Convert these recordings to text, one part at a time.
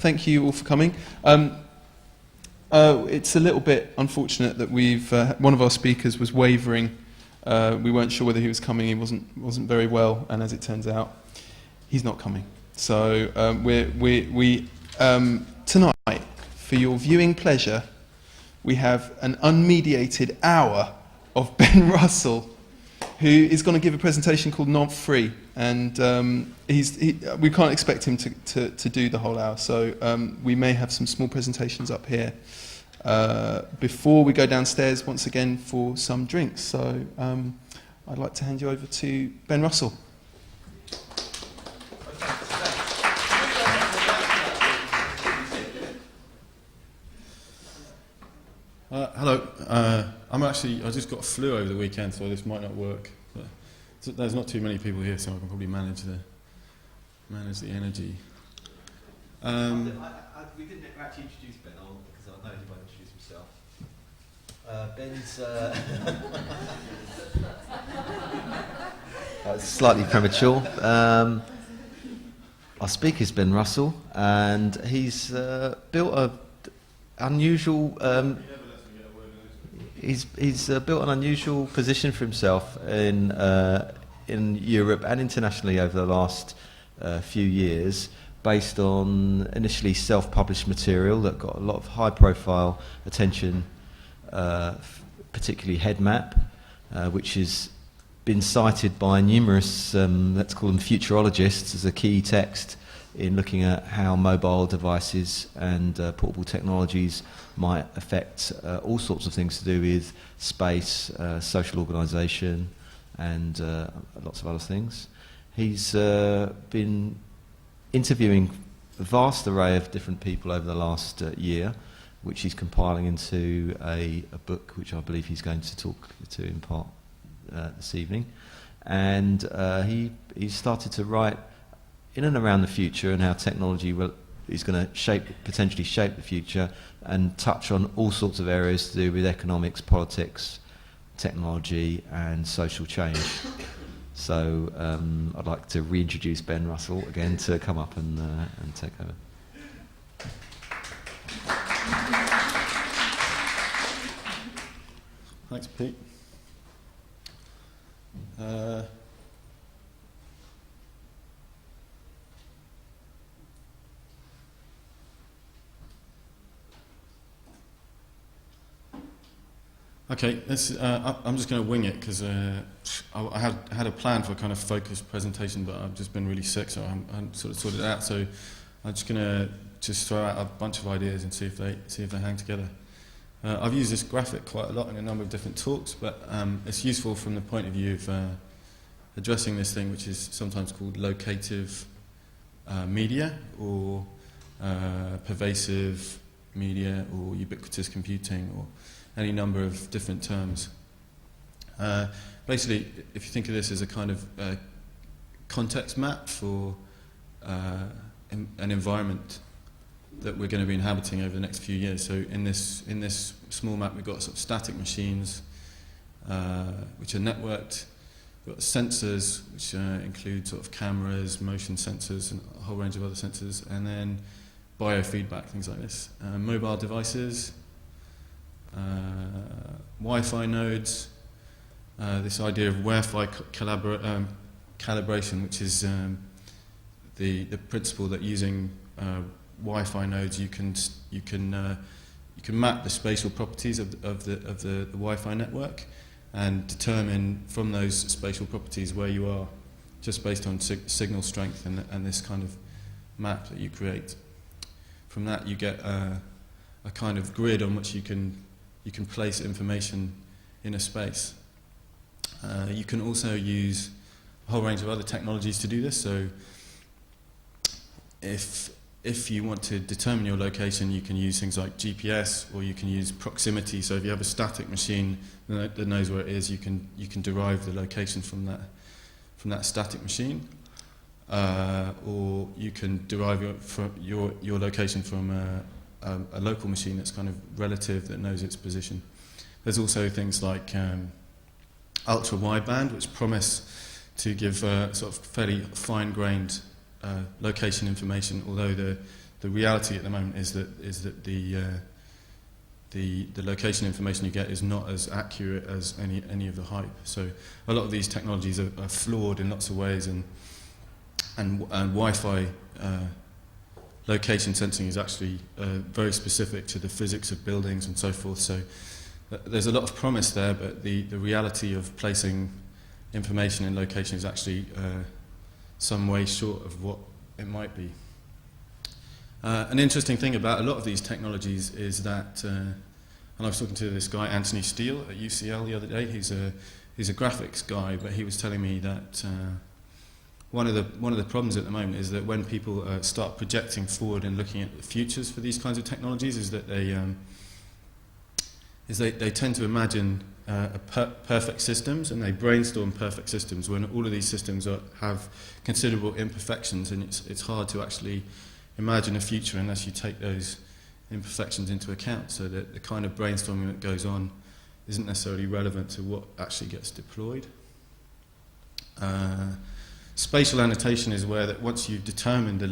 thank you all for coming. It's a little bit unfortunate that one of our speakers was wavering. We weren't sure whether he was coming. He wasn't very well, and as it turns out, he's not coming. So tonight, for your viewing pleasure, we have an unmediated hour of Ben Russell, who is going to give a presentation called Not Free, and we can't expect him to do the whole hour, so we may have some small presentations up here before we go downstairs once again for some drinks. So I'd like to hand you over to Ben Russell. Hello. I just got a flu over the weekend, so this might not work. But there's not too many people here, so I can probably manage the energy. We didn't actually introduce Ben, because I know he won't introduce himself. Ben's slightly premature. Our speaker is Ben Russell, and he's built an unusual. He's built an unusual position for himself in Europe and internationally over the last few years, based on initially self-published material that got a lot of high-profile attention, particularly HeadMap, which has been cited by numerous, let's call them futurologists, as a key text in looking at how mobile devices and portable technologies might affect all sorts of things to do with space, social organisation, and lots of other things. He's been interviewing a vast array of different people over the last year, which he's compiling into a book, which I believe he's going to talk to in part this evening. And he started to write in and around the future and how technology is going to potentially shape the future, and touch on all sorts of areas to do with economics, politics, technology, and social change. So I'd like to reintroduce Ben Russell again to come up and take over. Thanks, Pete. Okay, I'm just going to wing it, because I had a plan for a kind of focused presentation, but I've just been really sick, so I haven't sort of sorted it out. So I'm just going to throw out a bunch of ideas and see if they hang together. I've used this graphic quite a lot in a number of different talks, but it's useful from the point of view of addressing this thing, which is sometimes called locative media, or pervasive media, or ubiquitous computing, or any number of different terms. Basically, if you think of this as a kind of context map for an environment that we're going to be inhabiting over the next few years. So in this small map, we've got sort of static machines, which are networked. We've got sensors, which include sort of cameras, motion sensors, and a whole range of other sensors, and then biofeedback, things like this. Mobile devices, Wi-Fi nodes, this idea of Wi-Fi calibration, which is the principle that using Wi-Fi nodes you can map the spatial properties of the Wi-Fi network and determine from those spatial properties where you are, just based on signal strength and this kind of map that you create. From that you get a kind of grid on which you can place information in a space. You can also use a whole range of other technologies to do this. So if you want to determine your location, you can use things like GPS, or you can use proximity. So if you have a static machine that knows where it is, you can derive the location from that static machine, or you can derive your location from a local machine that's kind of relative, that knows its position. There's also things like ultra wideband, which promise to give sort of fairly fine-grained location information, although the the reality at the moment is that the location information you get is not as accurate as any of the hype. So a lot of these technologies are flawed in lots of ways, and Wi-Fi location sensing is actually very specific to the physics of buildings and so forth. So there's a lot of promise there, but the reality of placing information in location is actually some way short of what it might be. An interesting thing about a lot of these technologies is that, and I was talking to this guy Anthony Steele at UCL the other day. He's a graphics guy, but he was telling me that one of the problems at the moment is that when people start projecting forward and looking at the futures for these kinds of technologies, is that they tend to imagine perfect systems, and they brainstorm perfect systems when all of these systems have considerable imperfections, and it's hard to actually imagine a future unless you take those imperfections into account, so that the kind of brainstorming that goes on isn't necessarily relevant to what actually gets deployed. Spatial annotation is where that once you've determined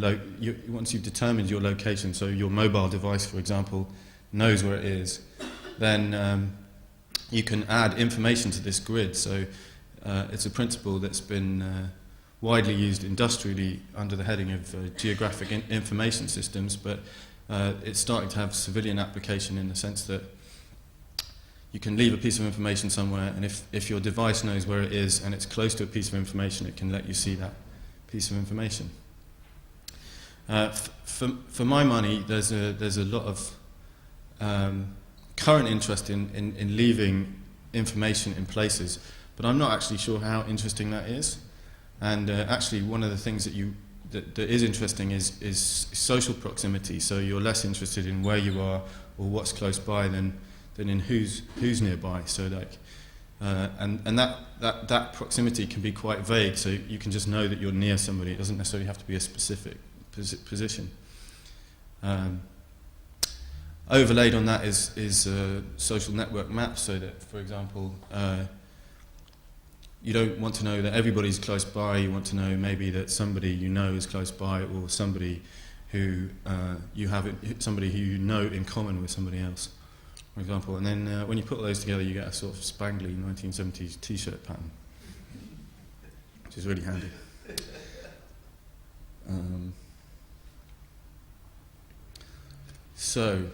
your location, so your mobile device, for example, knows where it is, then you can add information to this grid. So it's a principle that's been widely used industrially under the heading of geographic information systems, but it's starting to have civilian application in the sense that you can leave a piece of information somewhere, and if your device knows where it is and it's close to a piece of information, it can let you see that piece of information. For my money, there's a lot of current interest in leaving information in places, but I'm not actually sure how interesting that is. And actually, one of the things that is interesting is social proximity. So you're less interested in where you are or what's close by than in who's nearby. So like, and that proximity can be quite vague. So you can just know that you're near somebody. It doesn't necessarily have to be a specific position. Overlaid on that is social network maps. So that, for example, you don't want to know that everybody's close by. You want to know maybe that somebody you know is close by, or somebody who somebody who you know in common with somebody else, for example. And then when you put all those together, you get a sort of spangly 1970s T-shirt pattern, which is really handy. So.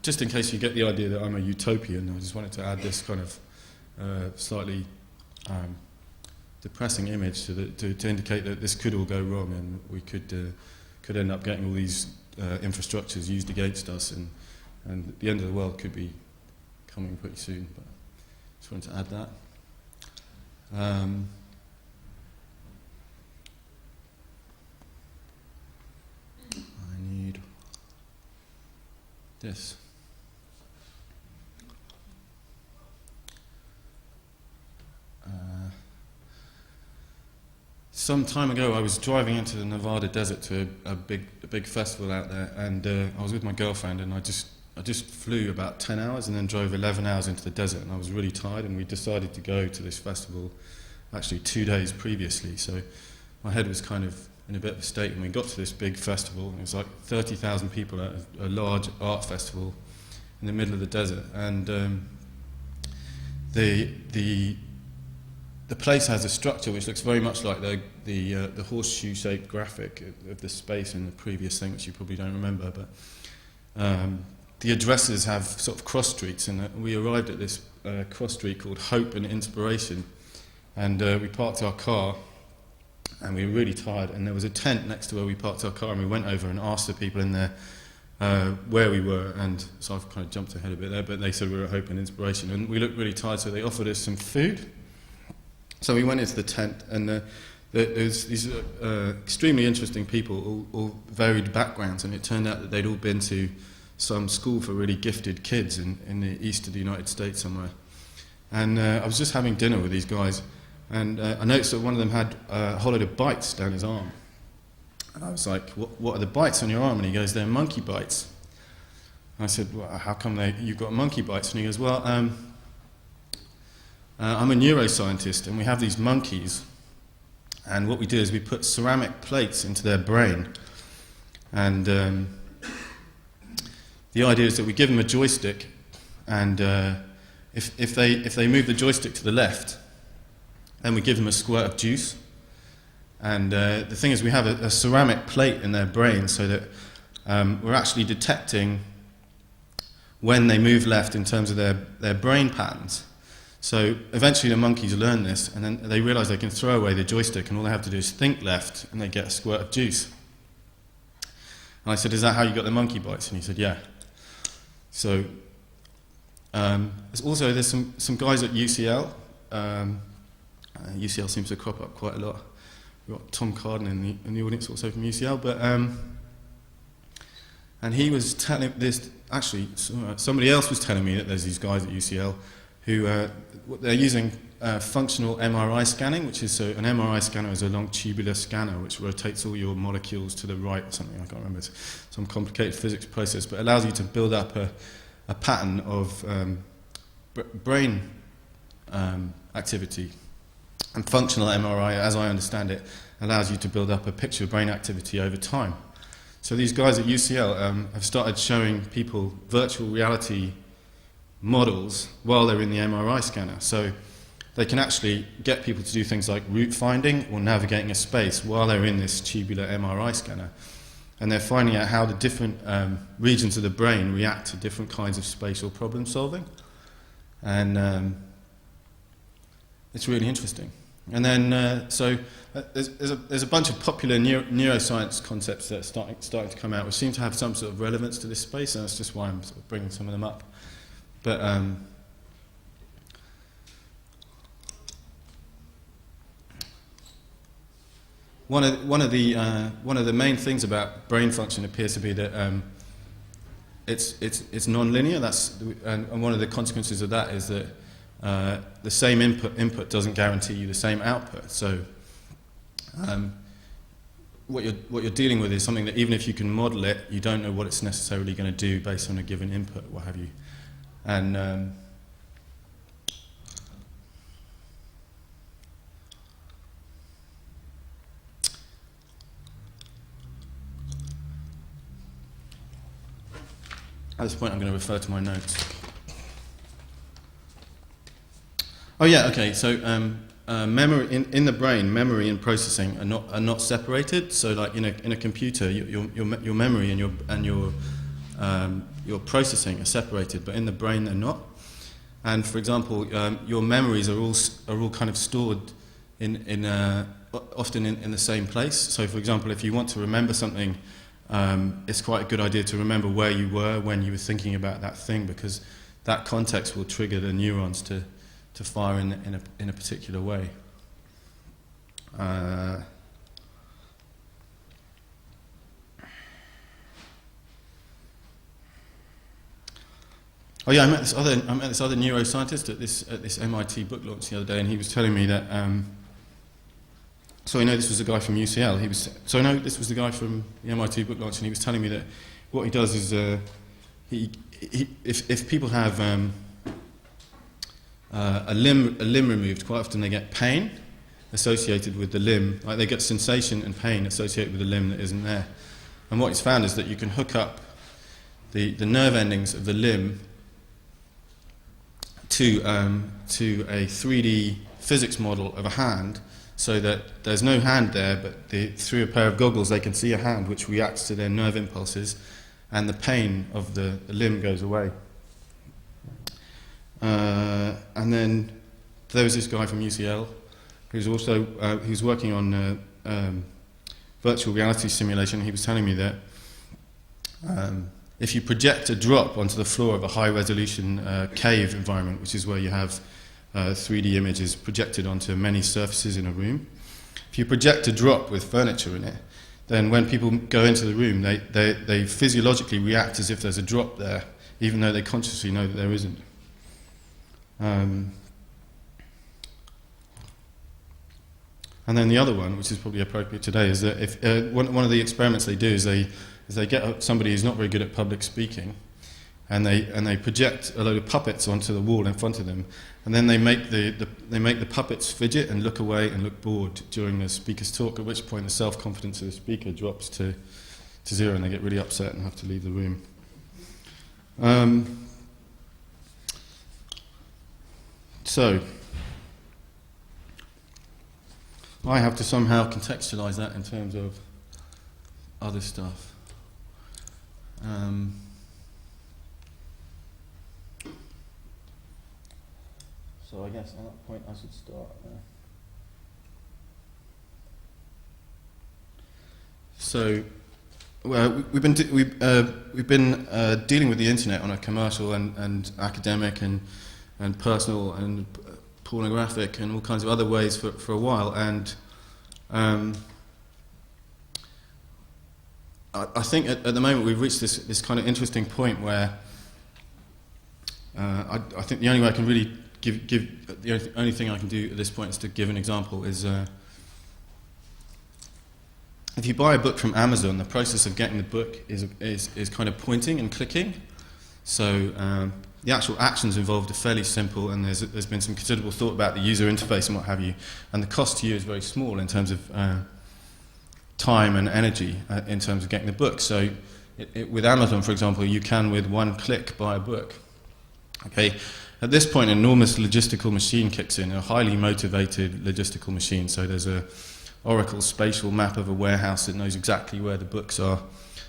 Just in case you get the idea that I'm a utopian, I just wanted to add this kind of slightly depressing image to indicate that this could all go wrong, and we could end up getting all these infrastructures used against us, and the end of the world could be coming pretty soon. But I just wanted to add that. I need this. Some time ago, I was driving into the Nevada desert to a big festival out there, and I was with my girlfriend, and I just flew about 10 hours and then drove 11 hours into the desert, and I was really tired, and we decided to go to this festival actually 2 days previously, so my head was kind of in a bit of a state, and we got to this big festival, and it was like 30,000 people at a large art festival in the middle of the desert, and the place has a structure which looks very much like the horseshoe-shaped graphic of the space in the previous thing, which you probably don't remember, but the addresses have sort of cross streets, and we arrived at this cross street called Hope and Inspiration, and we parked our car, and we were really tired, and there was a tent next to where we parked our car, and we went over and asked the people in there where we were, and so I've kind of jumped ahead a bit there, but they said we were at Hope and Inspiration, and we looked really tired, so they offered us some food. So we went into the tent, and there was these extremely interesting people, all varied backgrounds, and it turned out that they'd all been to some school for really gifted kids in the east of the United States somewhere. And I was just having dinner with these guys, and I noticed that one of them had a whole load of bites down his arm. And I was like, what are the bites on your arm? And he goes, they're monkey bites. I said, well, how come you've got monkey bites? And he goes, well, I'm a neuroscientist, and we have these monkeys, and what we do is we put ceramic plates into their brain, and the idea is that we give them a joystick, and if they move the joystick to the left, then we give them a squirt of juice. And the thing is, we have a ceramic plate in their brain, so that we're actually detecting when they move left in terms of their brain patterns. So eventually the monkeys learn this, and then they realize they can throw away the joystick, and all they have to do is think left, and they get a squirt of juice. And I said, is that how you got the monkey bites? And he said, yeah. So there's some guys at UCL. UCL seems to crop up quite a lot. We've got Tom Carden in the audience also from UCL, but and he was telling this. Actually, somebody else was telling me that there's these guys at UCL who they're using functional MRI scanning, which is an MRI scanner is a long tubular scanner which rotates all your molecules to the right or something. I can't remember. It's some complicated physics process, but it allows you to build up a pattern of brain activity. And functional MRI, as I understand it, allows you to build up a picture of brain activity over time. So these guys at UCL have started showing people virtual reality models while they're in the MRI scanner. So they can actually get people to do things like route finding or navigating a space while they're in this tubular MRI scanner. And they're finding out how the different regions of the brain react to different kinds of spatial problem solving. And it's really interesting. And then, there's a bunch of popular neuroscience concepts that are starting to come out, which seem to have some sort of relevance to this space, and that's just why I'm sort of bringing some of them up. But one of the main things about brain function appears to be that it's non-linear. And one of the consequences of that is that the same input doesn't guarantee you the same output. So what you're dealing with is something that even if you can model it, you don't know what it's necessarily going to do based on a given input, what have you. And at this point I'm going to refer to my notes. Oh yeah, okay. So memory in the brain, memory and processing are not separated. So like in a computer, your memory and your processing are separated, but in the brain they're not. And for example, your memories are all kind of stored often in the same place. So for example, if you want to remember something, it's quite a good idea to remember where you were when you were thinking about that thing, because that context will trigger the neurons to fire in a particular way. Oh yeah, I met this other neuroscientist at this MIT book launch the other day, and he was telling me that. So I know this was a guy from UCL. This was the guy from the MIT book launch, and he was telling me that what he does is if people have a limb removed, quite often they get pain associated with the limb. Like they get sensation and pain associated with the limb that isn't there. And what he's found is that you can hook up the nerve endings of the limb to a 3D physics model of a hand, so that there's no hand there, but through a pair of goggles they can see a hand which reacts to their nerve impulses, and the pain of the limb goes away. And then there was this guy from UCL who's working on virtual reality simulation. He was telling me that if you project a drop onto the floor of a high-resolution cave environment, which is where you have 3D images projected onto many surfaces in a room, if you project a drop with furniture in it, then when people go into the room, they physiologically react as if there's a drop there, even though they consciously know that there isn't. And then the other one, which is probably appropriate today, is that if one of the experiments they do is they get somebody who's not very good at public speaking, and they project a load of puppets onto the wall in front of them, and then they make the puppets fidget and look away and look bored during the speaker's talk, at which point the self-confidence of the speaker drops to zero and they get really upset and have to leave the room. So I have to somehow contextualize that in terms of other stuff. So I guess at that point I should start there. So we've been dealing with the internet on a commercial and academic and personal and pornographic and all kinds of other ways for a while, and I think at the moment we've reached this kind of interesting point where I think the only way I can really the only thing I can do at this point is to give an example. Is if you buy a book from Amazon, the process of getting the book is kind of pointing and clicking. So the actual actions involved are fairly simple, and there's been some considerable thought about the user interface and what have you. And the cost to you is very small in terms of time and energy in terms of getting the book. So with Amazon, for example, you can with one click buy a book. Okay. At this point, an enormous logistical machine kicks in, a highly motivated logistical machine. So there's a Oracle spatial map of a warehouse that knows exactly where the books are.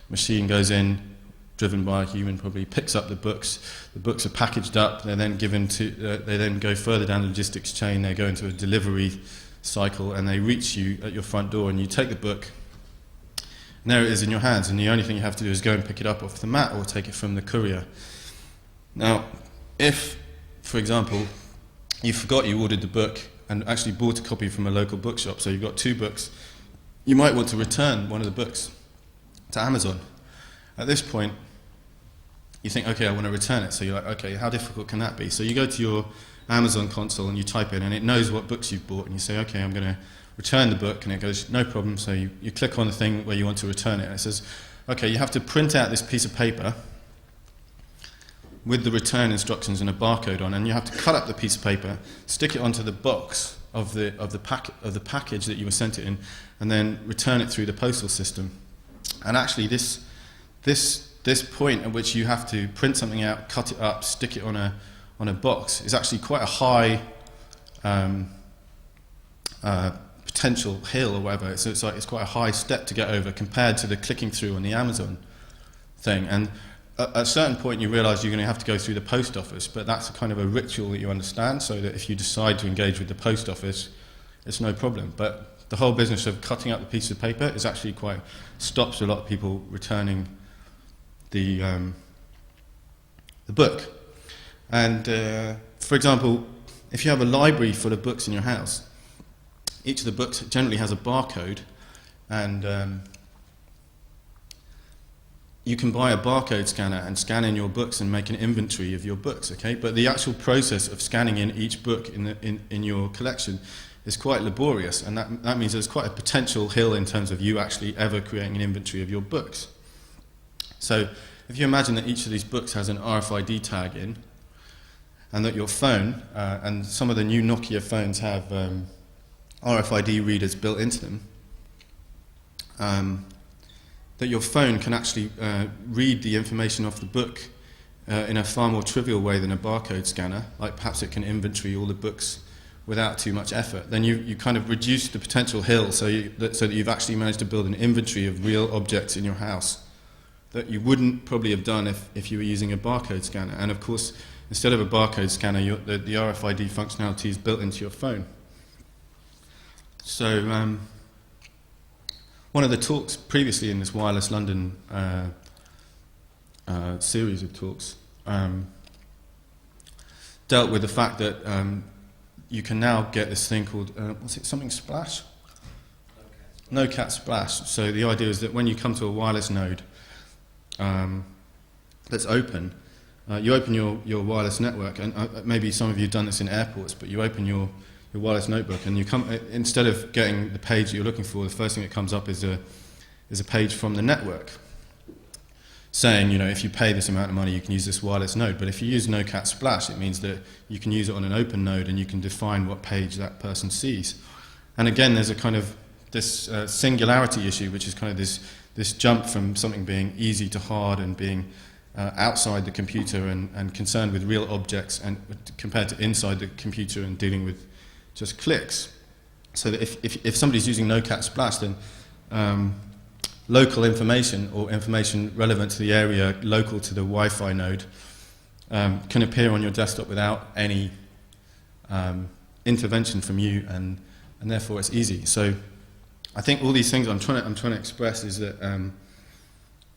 Machine goes in, driven by a human, probably picks up the books. The books are packaged up. They're then given to. They then go further down the logistics chain. They go into a delivery cycle, and they reach you at your front door. And you take the book, and there it is in your hands. And the only thing you have to do is go and pick it up off the mat or take it from the courier. Now, if, for example, you forgot you ordered the book and actually bought a copy from a local bookshop, so you've got two books, you might want to return one of the books to Amazon. At this point, you think, okay, I want to return it. So you're like, okay, how difficult can that be? So you go to your Amazon console and you type in, and it knows what books you've bought, and you say, okay, I'm going to return the book, and it goes, no problem. So you click on the thing where you want to return it, and it says, okay, you have to print out this piece of paper with the return instructions and a barcode on, and you have to cut up the piece of paper, stick it onto the box of the package that you were sent it in, and then return it through the postal system. And actually, this point at which you have to print something out, cut it up, stick it on a box is actually quite a high potential hill or whatever. So it's quite a high step to get over compared to the clicking through on the Amazon thing. And at a certain point you realise you're going to have to go through the post office, but that's a kind of a ritual that you understand, so that if you decide to engage with the post office, it's no problem. But the whole business of cutting up the piece of paper is actually stops a lot of people returning the book. And for example, if you have a library full of books in your house, each of the books generally has a barcode, and you can buy a barcode scanner and scan in your books and make an inventory of your books, okay? But the actual process of scanning in each book in your collection is quite laborious, and that means there's quite a potential hill in terms of you actually ever creating an inventory of your books. So if you imagine that each of these books has an RFID tag in, and that your phone, and some of the new Nokia phones have RFID readers built into them, that your phone can actually read the information off the book in a far more trivial way than a barcode scanner, like perhaps it can inventory all the books without too much effort, then you kind of reduce the potential hill so that you've actually managed to build an inventory of real objects in your house that you wouldn't probably have done if you were using a barcode scanner. And of course, instead of a barcode scanner, the RFID functionality is built into your phone. So one of the talks previously in this Wireless London series of talks dealt with the fact that you can now get this thing called, something Splash? No Cat Splash. So the idea is that when you come to a wireless node that's open, you open your wireless network, and maybe some of you have done this in airports, but you open your wireless notebook, and you come, instead of getting the page that you're looking for, the first thing that comes up is a page from the network. saying, you know, if you pay this amount of money, you can use this wireless node. But if you use no-cat splash, it means that you can use it on an open node and you can define what page that person sees. And again, there's a kind of this singularity issue, which is kind of this jump from something being easy to hard and being outside the computer and concerned with real objects, and compared to inside the computer and dealing with just clicks. So that if somebody's using no-cat splash, then local information or information relevant to the area, local to the Wi-Fi node, can appear on your desktop without any intervention from you, and therefore it's easy. So I think all these things I'm trying to express is that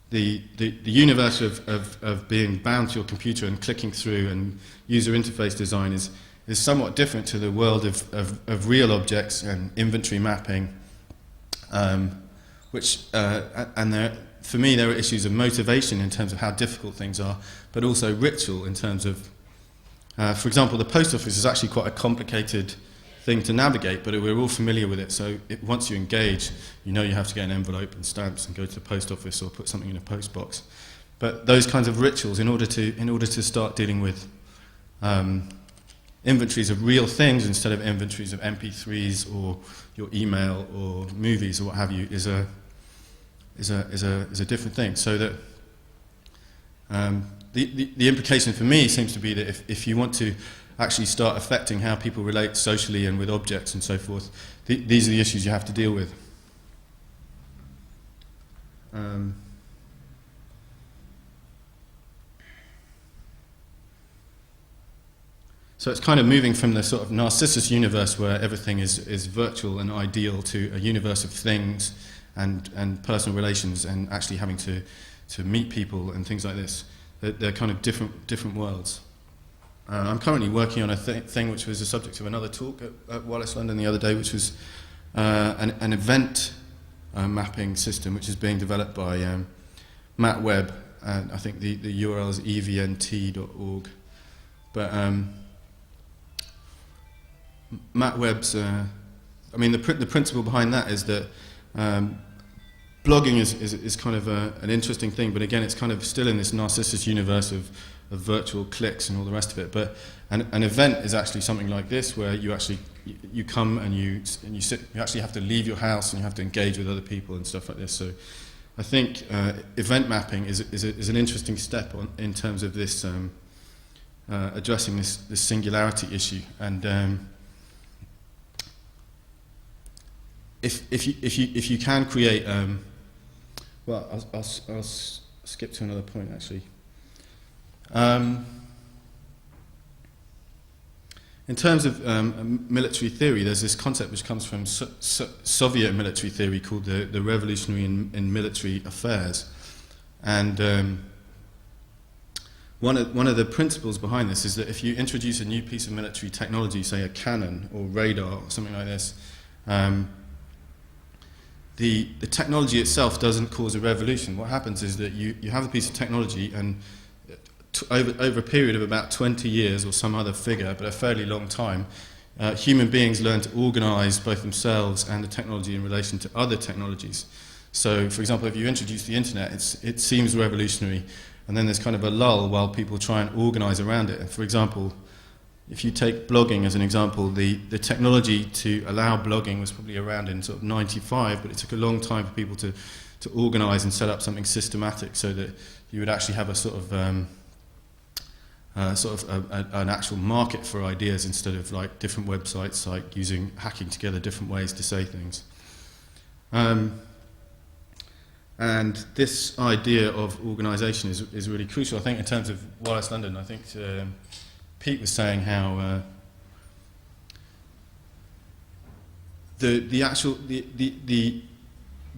the universe of being bound to your computer and clicking through and user interface design is somewhat different to the world of real objects and inventory mapping, for me there are issues of motivation in terms of how difficult things are, but also ritual in terms of, for example, the post office is actually quite a complicated thing to navigate, but we're all familiar with it, so once you engage, you know you have to get an envelope and stamps and go to the post office or put something in a post box. But those kinds of rituals, in order to start dealing with inventories of real things instead of inventories of MP3s or your email or movies or what have you, is a different thing. So that the implication for me seems to be that if you want to actually start affecting how people relate socially and with objects and so forth, these are the issues you have to deal with. So it's kind of moving from the sort of Narcissus universe where everything is virtual and ideal to a universe of things and personal relations and actually having to meet people and things like this. They're kind of different worlds. I'm currently working on a thing which was the subject of another talk at Wallace London the other day, which was an event mapping system which is being developed by Matt Webb, and I think the URL is evnt.org. But Matt Webb's, the principle behind that is that blogging is kind of an interesting thing, but again, it's kind of still in this Narcissus universe of virtual clicks and all the rest of it. But an event is actually something like this, where you come and you sit. You actually have to leave your house and you have to engage with other people and stuff like this. So I think event mapping is an interesting step in terms of this addressing this singularity issue. And if you can create, I'll skip to another point actually. In terms of military theory, there's this concept which comes from Soviet military theory called the revolutionary in military affairs, and one of the principles behind this is that if you introduce a new piece of military technology, say a cannon or radar or something like this, the technology itself doesn't cause a revolution. What happens is that you have a piece of technology, and over a period of about 20 years or some other figure, but a fairly long time, human beings learn to organize both themselves and the technology in relation to other technologies. So, for example, if you introduce the internet, it seems revolutionary, and then there's kind of a lull while people try and organize around it. And for example, if you take blogging as an example, the technology to allow blogging was probably around in sort of 95, but it took a long time for people to organize and set up something systematic so that you would actually have a sort of an actual market for ideas instead of like different websites like hacking together different ways to say things. And this idea of organisation is really crucial. I think in terms of Wallace London, I think Pete was saying how the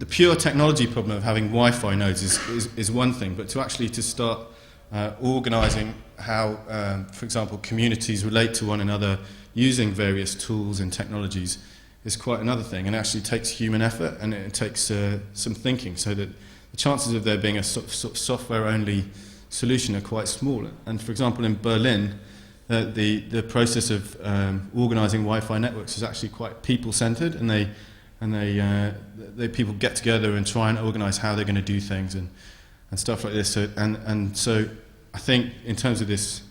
pure technology problem of having Wi-Fi nodes is one thing, but to start organising how, for example, communities relate to one another using various tools and technologies is quite another thing, and actually takes human effort and it takes some thinking, so that the chances of there being a sort of software-only solution are quite small. And for example, in Berlin, the process of organising Wi-Fi networks is actually quite people-centred, and they people get together and try and organise how they're going to do things, and stuff like this. So I think in terms of this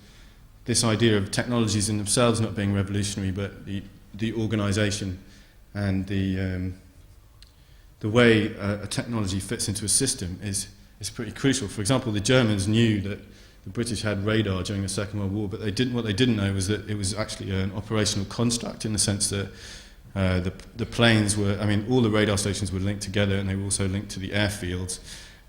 idea of technologies in themselves not being revolutionary, but the organisation and the way a technology fits into a system is pretty crucial. For example, the Germans knew that the British had radar during the Second World War, but what they didn't know was that it was actually an operational construct, in the sense that the planes were, all the radar stations were linked together, and they were also linked to the airfields,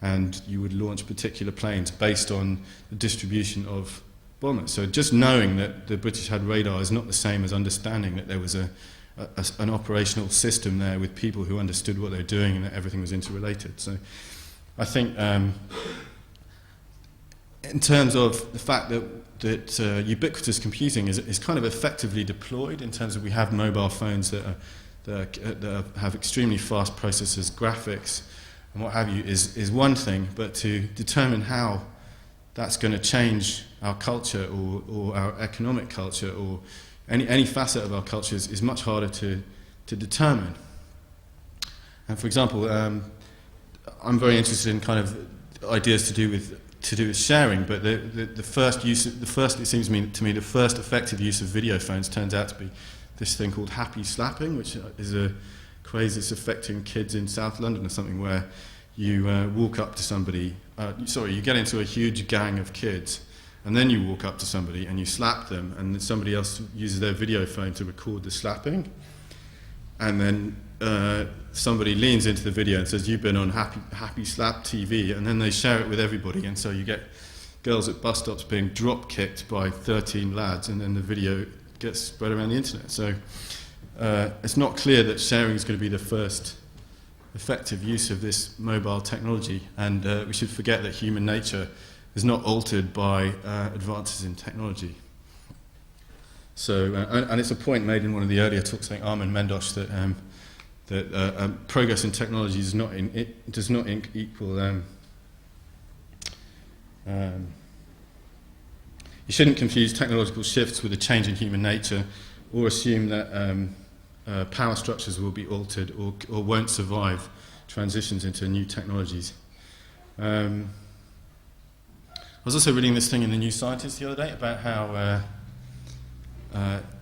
and you would launch particular planes based on the distribution of bombers. So just knowing that the British had radar is not the same as understanding that there was an operational system there with people who understood what they were doing and that everything was interrelated. So I think in terms of the fact that ubiquitous computing is kind of effectively deployed, in terms of we have mobile phones that have extremely fast processors, graphics, and what have you, is one thing, but to determine how that's going to change our culture or our economic culture or any facet of our culture is much harder to determine. And for example, I'm very interested in kind of ideas to do with sharing, but the first effective use of video phones turns out to be this thing called happy slapping, which is a craze that's affecting kids in South London or something, where you walk up to somebody, you get into a huge gang of kids, and then you walk up to somebody and you slap them, and then somebody else uses their video phone to record the slapping, and then somebody leans into the video and says, "You've been on Happy Slap TV," and then they share it with everybody, and so you get girls at bus stops being drop kicked by 13 lads, and then the video gets spread around the internet. So it's not clear that sharing is going to be the first effective use of this mobile technology, and we should forget that human nature is not altered by advances in technology. So, and it's a point made in one of the earlier talks, I think Armin Mendosh, that progress in technology does not equal. You shouldn't confuse technological shifts with a change in human nature, or assume that power structures will be altered or won't survive transitions into new technologies. I was also reading this thing in the New Scientist the other day about how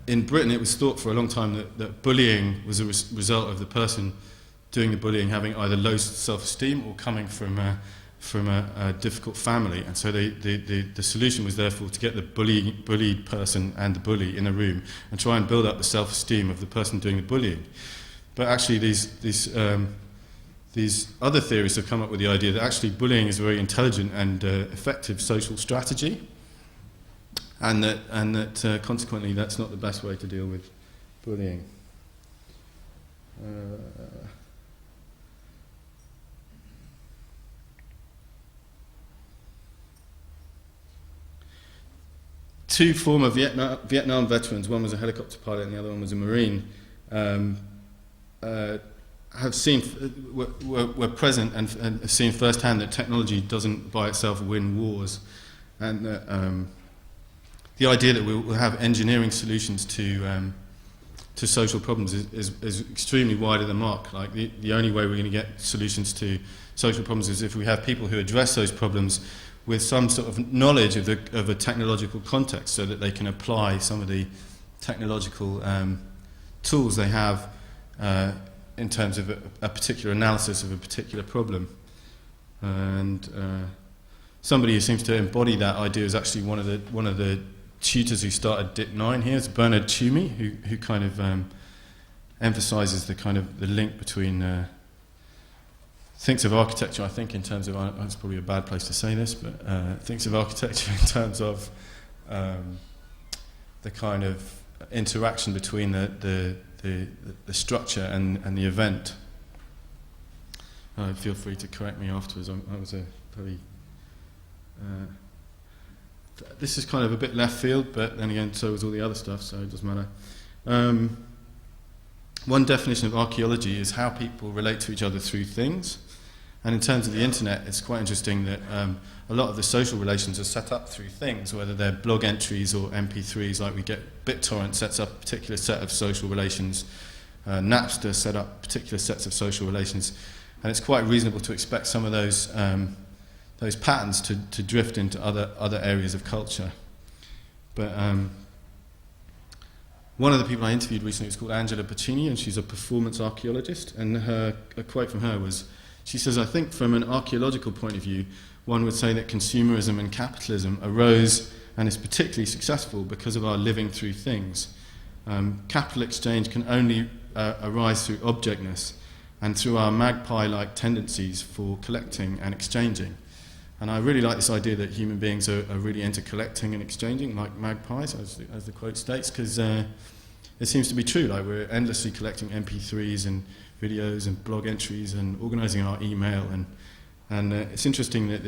in Britain it was thought for a long time that bullying was a result of the person doing the bullying having either low self-esteem or coming from a difficult family, and so the solution was therefore to get the bullied person and the bully in a room and try and build up the self-esteem of the person doing the bullying. But actually these other theories have come up with the idea that actually bullying is a very intelligent and effective social strategy, and that consequently that's not the best way to deal with bullying. Two former Vietnam veterans, one was a helicopter pilot and the other one was a Marine, have seen, were present and have seen firsthand that technology doesn't by itself win wars, and that the idea that we'll have engineering solutions to social problems is extremely wide of the mark. Like the only way we're going to get solutions to social problems is if we have people who address those problems with some sort of knowledge of a technological context, so that they can apply some of the technological tools they have in terms of a particular analysis of a particular problem. And somebody who seems to embody that idea is actually one of the tutors who started DIP9 here. It's Bernard Toomey, who kind of emphasises the link between thinks of architecture, I think, in terms of, it's probably a bad place to say this, but thinks of architecture in terms of the kind of interaction between the structure and the event. Feel free to correct me afterwards. I was a very... this is kind of a bit left field, but then again, so was all the other stuff, so it doesn't matter. One definition of archaeology is how people relate to each other through things. And in terms of the internet, it's quite interesting that a lot of the social relations are set up through things, whether they're blog entries or MP3s, like we get BitTorrent sets up a particular set of social relations, Napster set up particular sets of social relations, and it's quite reasonable to expect some of those those patterns to drift into other areas of culture. But one of the people I interviewed recently was called Angela Pacini, and she's a performance archaeologist, and a quote from her was, she says, I think from an archaeological point of view, one would say that consumerism and capitalism arose and is particularly successful because of our living through things. Capital exchange can only arise through objectness and through our magpie-like tendencies for collecting and exchanging. And I really like this idea that human beings are really into collecting and exchanging, like magpies, as the quote states, because it seems to be true. Like, we're endlessly collecting MP3s and videos and blog entries and organising our email. And it's interesting that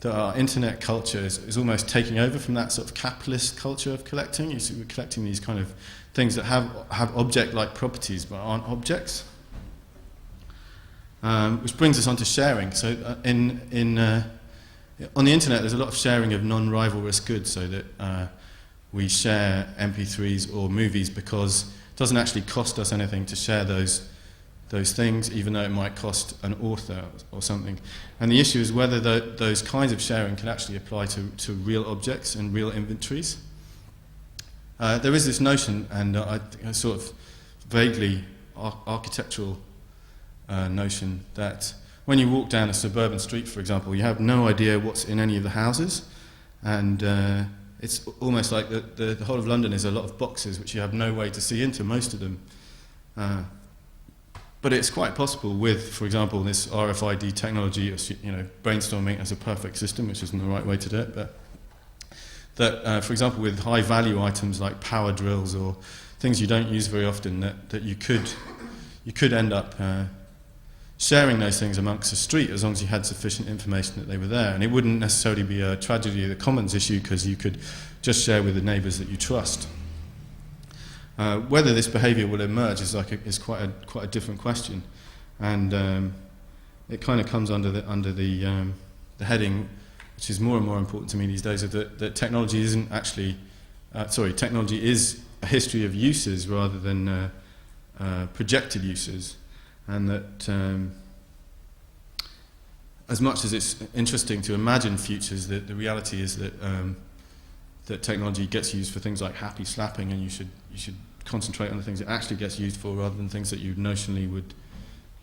that our internet culture is almost taking over from that sort of capitalist culture of collecting. You see, we're collecting these kind of things that have object-like properties but aren't objects. Which brings us on to sharing. So on the internet, there's a lot of sharing of non-rivalrous goods, so that we share MP3s or movies because it doesn't actually cost us anything to share those things, even though it might cost an author or something. And the issue is whether those kinds of sharing can actually apply to real objects and real inventories. There is this notion, and a sort of vaguely architectural notion, that when you walk down a suburban street, for example, you have no idea what's in any of the houses, and it's almost like the whole of London is a lot of boxes which you have no way to see into, most of them. But it's quite possible with, for example, this RFID technology, brainstorming as a perfect system, which isn't the right way to do it, but that, for example, with high-value items like power drills or things you don't use very often, that you could end up sharing those things amongst the street as long as you had sufficient information that they were there. And it wouldn't necessarily be a tragedy of the commons issue, because you could just share with the neighbours that you trust. Whether this behaviour will emerge is quite a different question, and it kind of comes under the heading, which is more and more important to me these days, of that technology isn't actually technology is a history of uses rather than projected uses, and that as much as it's interesting to imagine futures, the reality is that technology gets used for things like happy slapping, and you should concentrate on the things it actually gets used for rather than things that you notionally would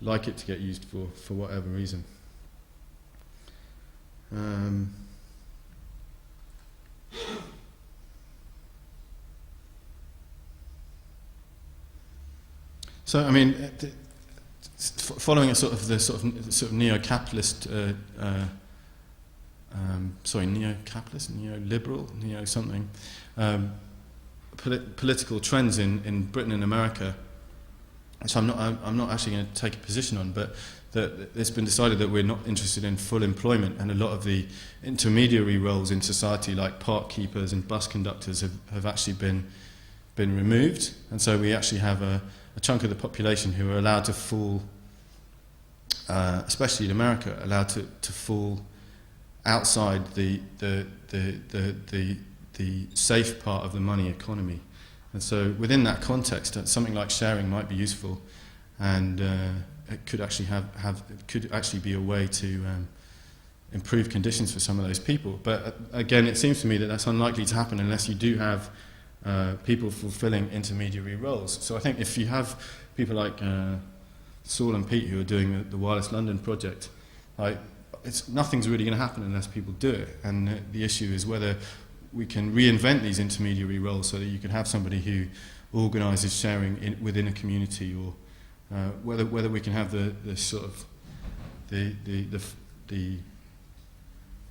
like it to get used for whatever reason. So, I mean, following a sort of neo-capitalist, neoliberal, neo-something, political trends in Britain and America, which I'm not actually going to take a position on, but that it's been decided that we're not interested in full employment, and a lot of the intermediary roles in society, like park keepers and bus conductors, have actually been removed, and so we actually have a chunk of the population who are allowed to fall, especially in America, allowed to fall outside the safe part of the money economy. And so within that context, something like sharing might be useful, and it could actually be a way to improve conditions for some of those people. But again, it seems to me that that's unlikely to happen unless you do have people fulfilling intermediary roles. So I think if you have people like Saul and Pete, who are doing the Wireless London project, nothing's really going to happen unless people do it. And the issue is whether we can reinvent these intermediary roles so that you can have somebody who organises sharing within a community, or whether we can have the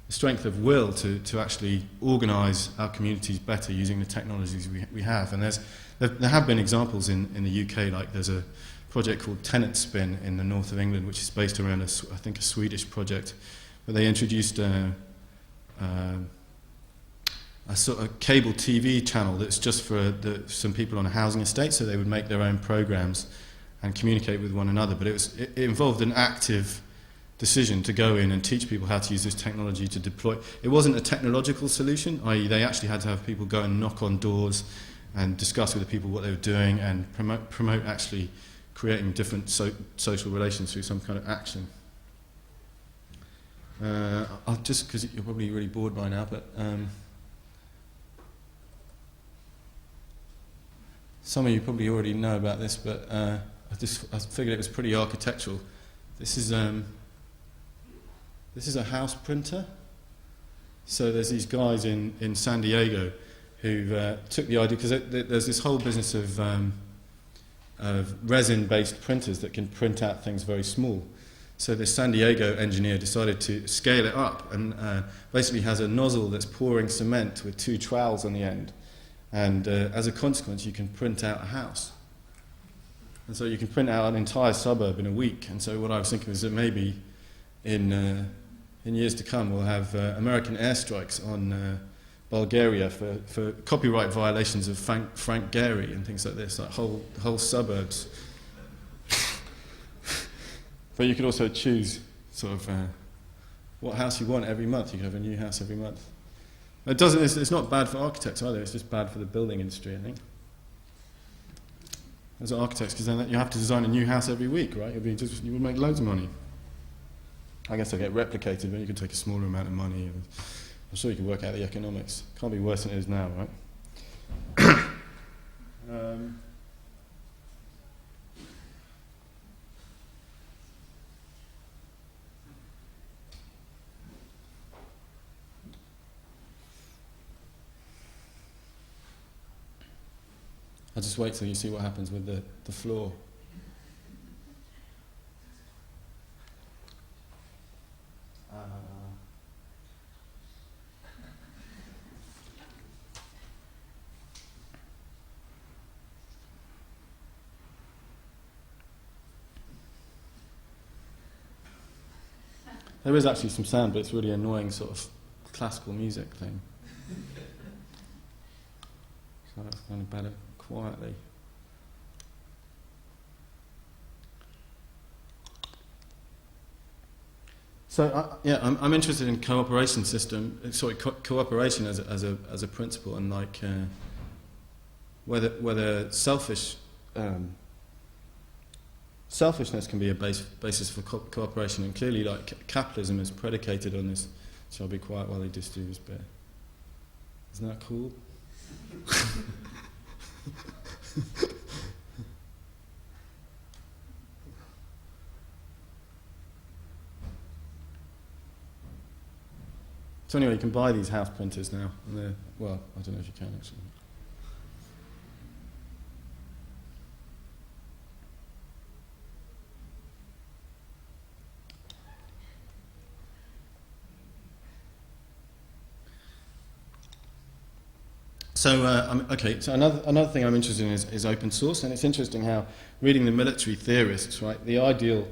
strength of will to actually organise our communities better using the technologies we have. And there have been examples in the UK, like there's a project called Tenant Spin in the north of England, which is based around a Swedish project, but they introduced a sort of cable TV channel that's just for some people on a housing estate, so they would make their own programmes and communicate with one another. But it involved an active decision to go in and teach people how to use this technology to deploy. It wasn't a technological solution, i.e. they actually had to have people go and knock on doors and discuss with the people what they were doing, and promote actually creating different social relations through some kind of action. I'll just, because you're probably really bored by now, but some of you probably already know about this, but I figured it was pretty architectural. This is a house printer. So there's these guys in San Diego who took the idea, because there's this whole business of resin-based printers that can print out things very small. So this San Diego engineer decided to scale it up and basically has a nozzle that's pouring cement with 2 trowels on the end. And as a consequence, you can print out a house. And so you can print out an entire suburb in a week. And so what I was thinking is that maybe in years to come, we'll have American airstrikes on Bulgaria for copyright violations of Frank Gehry and things like this, like whole suburbs. But you could also choose sort of what house you want every month. You could have a new house every month. It's not bad for architects either. It's just bad for the building industry, I think. As architects, because then you have to design a new house every week, right? You would make loads of money. I guess they'll get replicated, but you can take a smaller amount of money. I'm sure you can work out the economics. Can't be worse than it is now, right? I'll just wait till you see what happens with the floor. There is actually some sound, but it's really annoying sort of classical music thing. So that's kind of better quietly. So I'm interested in cooperation system. Sorry, cooperation as a principle, and like whether selfishness can be a basis for cooperation, and clearly, like capitalism is predicated on this. So I'll be quiet while he just do his bit. Isn't that cool? So anyway, you can buy these house printers now, and they're, well, I don't know if you can actually. So okay. So another thing I'm interested in is open source, and it's interesting how reading the military theorists, right? The ideal.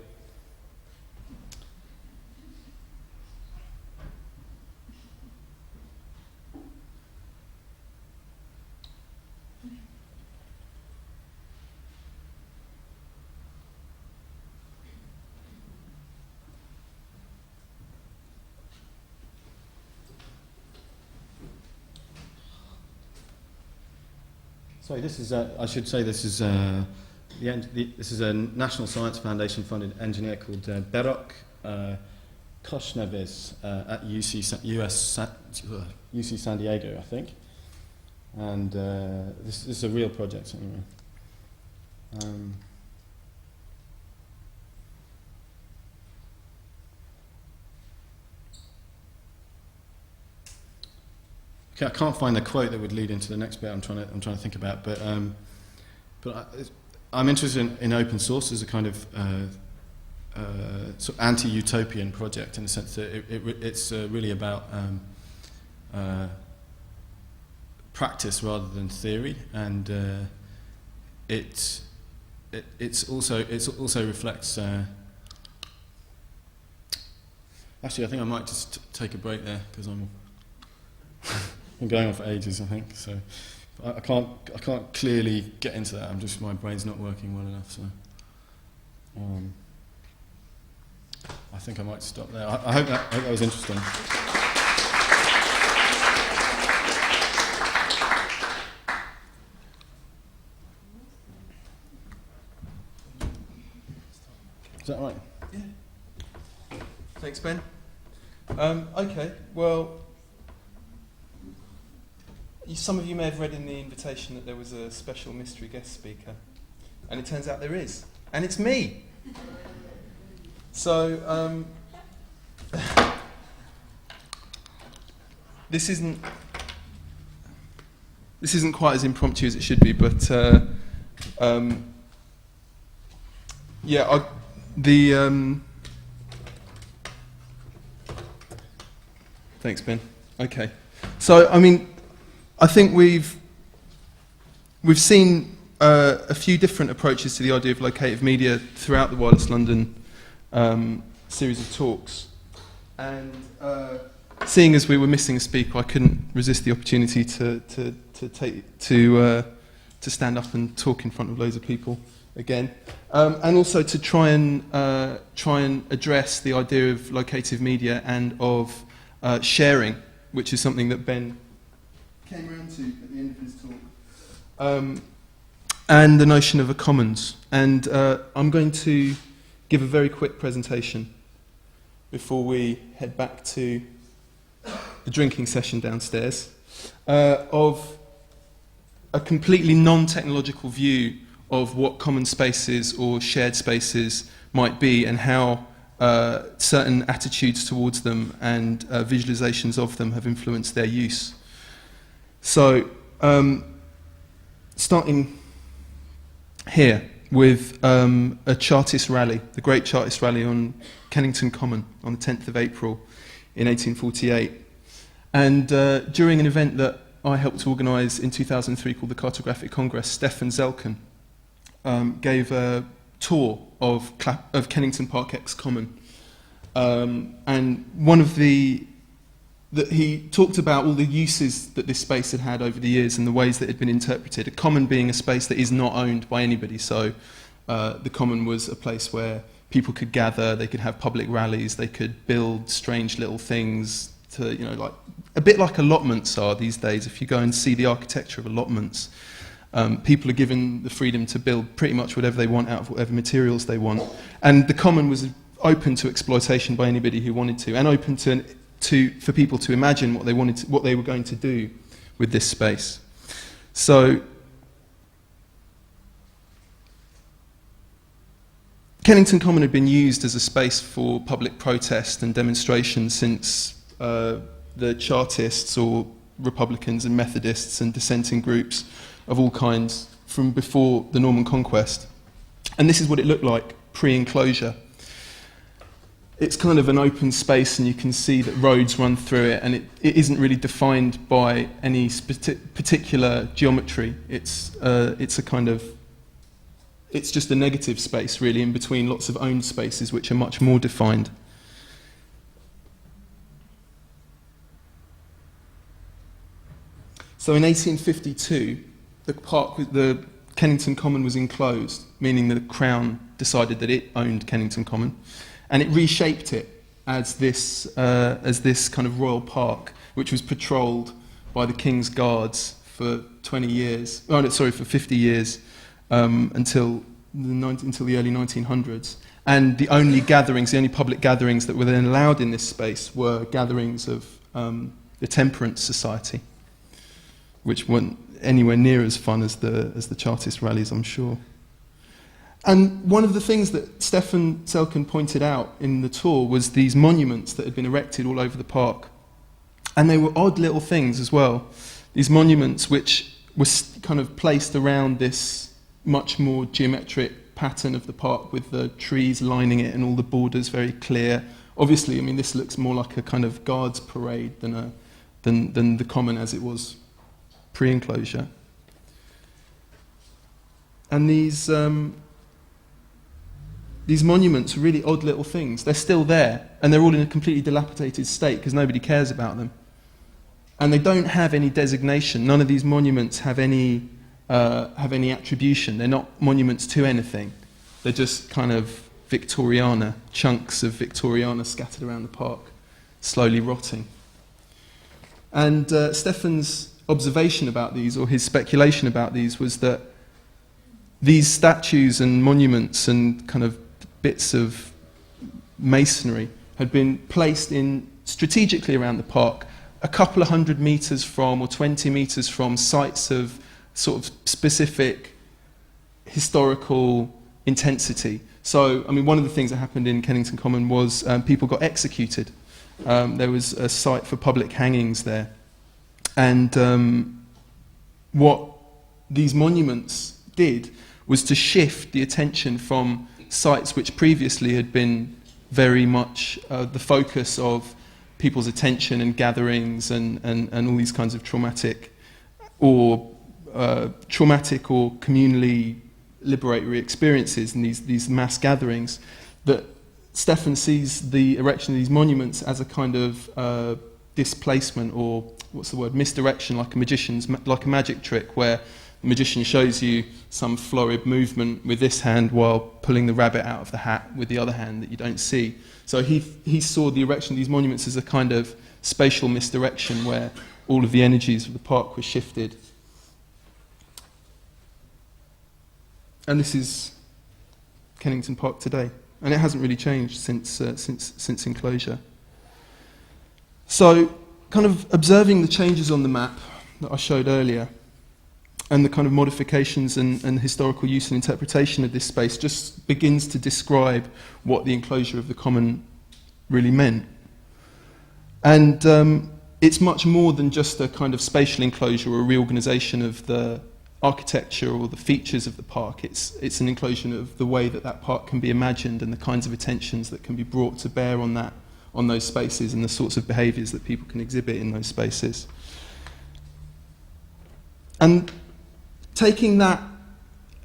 Sorry, this is. I should say this is this is a National Science Foundation funded engineer called Berok Koshnevis at UC San Diego, I think. And this is a real project anyway. Okay, I can't find the quote that would lead into the next bit I'm trying to think about, but I'm interested in open source as a kind of sort of anti-utopian project, in the sense that it's really about practice rather than theory, and it also reflects. Actually, I think I might just take a break there because I'm going on for ages, I think. So I can't clearly get into that. My brain's not working well enough. So I think I might stop there. I hope that was interesting. Is that right? Yeah. Thanks, Ben. Okay, well, some of you may have read in the invitation that there was a special mystery guest speaker, and it turns out there is, and it's me. So, this isn't quite as impromptu as it should be, but thanks, Ben. Okay, so I mean, I think we've seen a few different approaches to the idea of locative media throughout the Wireless London series of talks, and seeing as we were missing a speaker, I couldn't resist the opportunity to stand up and talk in front of loads of people again, and also to try and address the idea of locative media and of sharing, which is something that Ben came around to at the end of his talk, and the notion of a commons. And I'm going to give a very quick presentation before we head back to the drinking session downstairs, of a completely non-technological view of what common spaces or shared spaces might be, and how certain attitudes towards them and visualizations of them have influenced their use. So, starting here with a Chartist rally, the Great Chartist Rally on Kennington Common on the 10th of April in 1848. And during an event that I helped to organise in 2003 called the Cartographic Congress, Stefan Zelken gave a tour of Kennington Park X Common. And one of that he talked about all the uses that this space had had over the years and the ways that it had been interpreted. A common being a space that is not owned by anybody. So the common was a place where people could gather, they could have public rallies, they could build strange little things to, like a bit like allotments are these days. If you go and see the architecture of allotments, people are given the freedom to build pretty much whatever they want out of whatever materials they want. And the common was open to exploitation by anybody who wanted to, and open for people to imagine what they were going to do with this space. So Kennington Common had been used as a space for public protest and demonstration since the Chartists, or Republicans and Methodists and dissenting groups of all kinds, from before the Norman Conquest. And this is what it looked like pre-enclosure. It's kind of an open space, and you can see that roads run through it, and it isn't really defined by any particular geometry. It's just a negative space, really, in between lots of owned spaces, which are much more defined. So in 1852, the Kennington Common was enclosed, meaning that the Crown decided that it owned Kennington Common, and it reshaped it as this kind of royal park, which was patrolled by the King's Guards for 50 years, until the early 1900s. And the only public gatherings that were then allowed in this space were gatherings of the Temperance Society, which weren't anywhere near as fun as the Chartist rallies, I'm sure. And one of the things that Stefan Zelken pointed out in the tour was these monuments that had been erected all over the park. And they were odd little things as well. These monuments which were kind of placed around this much more geometric pattern of the park, with the trees lining it and all the borders very clear. Obviously, I mean, this looks more like a kind of guards parade than the common as it was pre-enclosure. And these monuments are really odd little things. They're still there, and they're all in a completely dilapidated state because nobody cares about them. And they don't have any designation. None of these monuments have any attribution. They're not monuments to anything. They're just kind of Victoriana, chunks of Victoriana scattered around the park, slowly rotting. And Stefan's observation about these, or his speculation about these, was that these statues and monuments and kind of bits of masonry had been placed in strategically around the park, a couple of 100 metres from or 20 metres from sites of sort of specific historical intensity. So, I mean, one of the things that happened in Kennington Common was people got executed. There was a site for public hangings there. And what these monuments did was to shift the attention from sites which previously had been very much the focus of people's attention and gatherings and all these kinds of traumatic or communally liberatory experiences and these mass gatherings, that Stefan sees the erection of these monuments as a kind of displacement, or what's the word, misdirection, like a magic trick, where the magician shows you some florid movement with this hand while pulling the rabbit out of the hat with the other hand that you don't see. So he saw the erection of these monuments as a kind of spatial misdirection where all of the energies of the park were shifted. And this is Kennington Park today, and it hasn't really changed since enclosure. So, kind of observing the changes on the map that I showed earlier, and the kind of modifications and historical use and interpretation of this space just begins to describe what the enclosure of the common really meant. And it's much more than just a kind of spatial enclosure or a reorganisation of the architecture or the features of the park. It's an enclosure of the way that park can be imagined and the kinds of attentions that can be brought to bear on those spaces and the sorts of behaviours that people can exhibit in those spaces. And taking that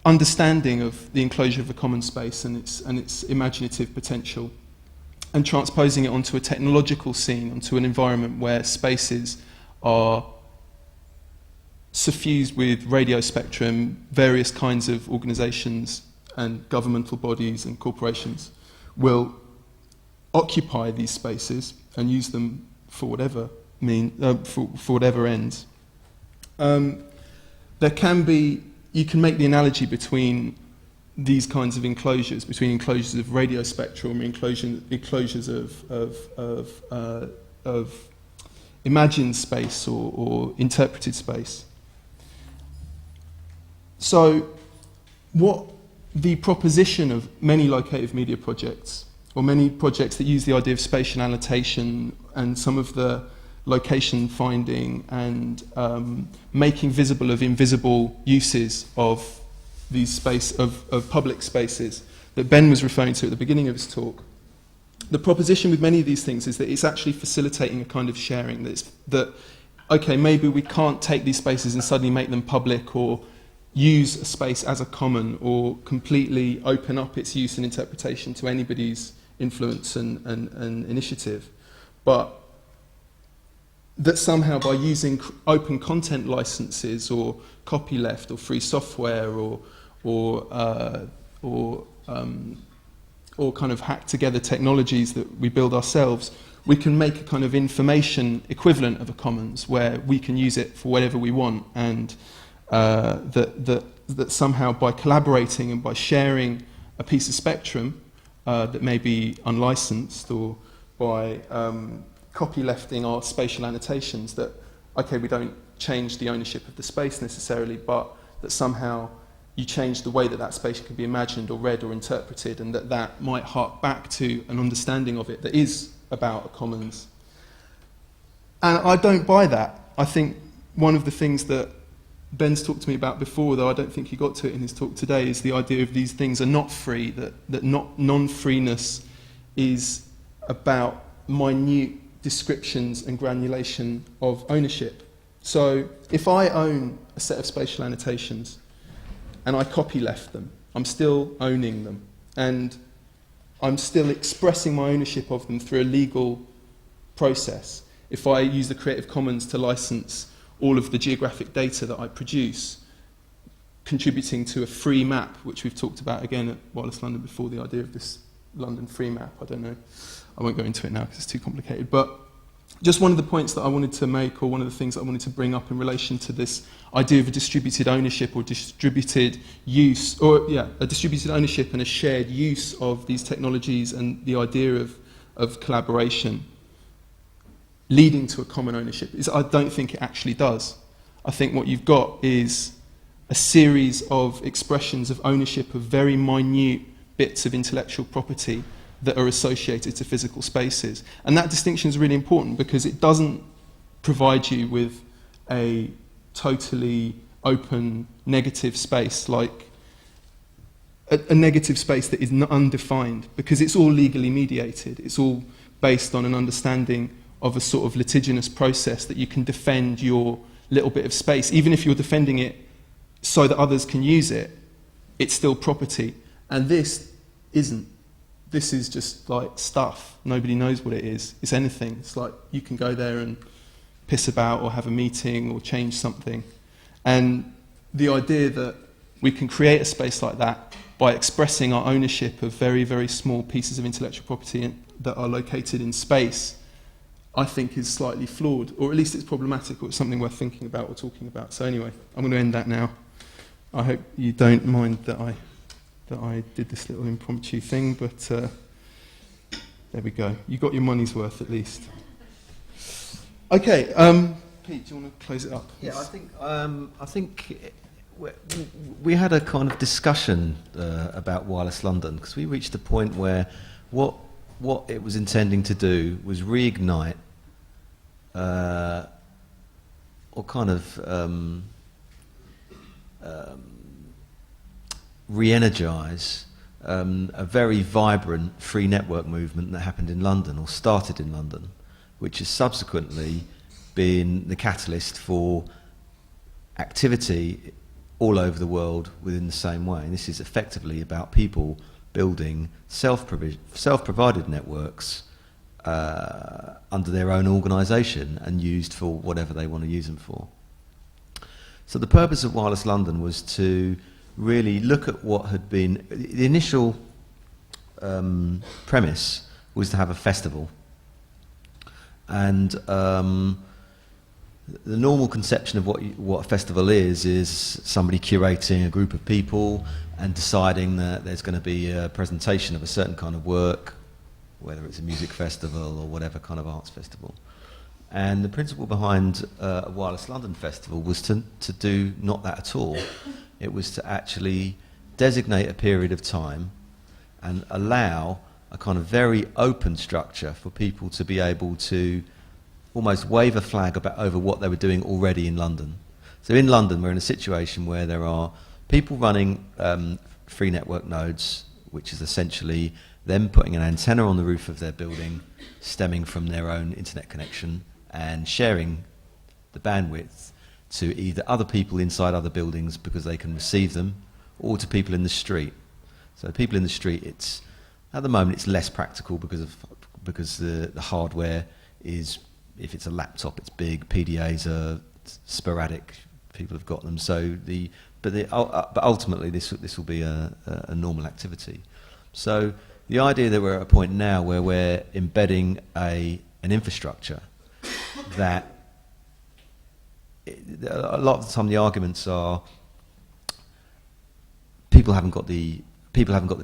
understanding of the enclosure of the common space and its imaginative potential and transposing it onto a technological scene, onto an environment where spaces are suffused with radio spectrum, various kinds of organisations and governmental bodies and corporations will occupy these spaces and use them for whatever for whatever ends. There can be, you can make the analogy between these kinds of enclosures, between enclosures of radio spectrum, enclosures of imagined space or interpreted space. So, what the proposition of many locative media projects, or many projects that use the idea of spatial annotation and some of the location finding and making visible of invisible uses of these of public spaces that Ben was referring to at the beginning of his talk. The proposition with many of these things is that it's actually facilitating a kind of sharing, that okay, maybe we can't take these spaces and suddenly make them public or use a space as a common or completely open up its use and interpretation to anybody's influence and initiative, but that somehow by using open content licenses or copyleft or free software or kind of hacked together technologies that we build ourselves, we can make a kind of information equivalent of a commons where we can use it for whatever we want, and that somehow by collaborating and by sharing a piece of spectrum that may be unlicensed, or by copylefting our spatial annotations, that okay, we don't change the ownership of the space necessarily, but that somehow you change the way that space can be imagined or read or interpreted, and that might hark back to an understanding of it that is about a commons. And I don't buy that. I think one of the things that Ben's talked to me about before, though I don't think he got to it in his talk today, is the idea of these things are not free, that non-freeness is about minute descriptions and granulation of ownership. So if I own a set of spatial annotations and I copyleft them, I'm still owning them, and I'm still expressing my ownership of them through a legal process. If I use the Creative Commons to license all of the geographic data that I produce, contributing to a free map, which we've talked about again at Wireless London before, the idea of this London free map. I don't know, I won't go into it now because it's too complicated, but just one of the points that I wanted to make, or one of the things that I wanted to bring up in relation to this idea of a distributed ownership or distributed use, a distributed ownership and a shared use of these technologies, and the idea of collaboration. leading to a common ownership. I don't think it actually does. I think what you've got is a series of expressions of ownership of very minute bits of intellectual property that are associated to physical spaces. And that distinction is really important because it doesn't provide you with a totally open negative space, like a negative space that is undefined, because it's all legally mediated. It's all based on an understanding of a sort of litigious process that you can defend your little bit of space. Even if you're defending it so that others can use it, it's still property. And this isn't. This is just like stuff. Nobody knows what it is. It's anything. It's like you can go there and piss about or have a meeting or change something. And the idea that we can create a space like that by expressing our ownership of very, very small pieces of intellectual property that are located in space, I think is slightly flawed, or at least it's problematic, or it's something worth thinking about or talking about. So anyway, I'm going to end that now. I hope you don't mind that I did this little impromptu thing, but there we go. You got your money's worth at least. Okay, Pete, do you want to close it up? Yeah, I think we had a kind of discussion about Wireless London, because we reached a point where what it was intending to do was reignite or kind of re-energise a very vibrant free network movement that happened in London, or started in London, which has subsequently been the catalyst for activity all over the world within the same way. And this is effectively about people building self-provided networks under their own organisation and used for whatever they want to use them for. So the purpose of Wireless London was to really look at what had been... The initial premise was to have a festival. And the normal conception of what a festival is somebody curating a group of people and deciding that there's going to be a presentation of a certain kind of work, whether it's a music festival or whatever kind of arts festival. And the principle behind a Wireless London festival was to do not that at all. It was to actually designate a period of time and allow a kind of very open structure for people to be able to almost wave a flag over what they were doing already in London. So in London, we're in a situation where there are people running free network nodes, which is essentially them putting an antenna on the roof of their building, stemming from their own internet connection, and sharing the bandwidth to either other people inside other buildings because they can receive them, or to people in the street. So people in the street, at the moment it's less practical because the hardware is, if it's a laptop, it's big. PDAs are sporadic. People have got them. But ultimately, this will be a normal activity. So the idea that we're at a point now where we're embedding an infrastructure that a lot of the time the arguments are people haven't got the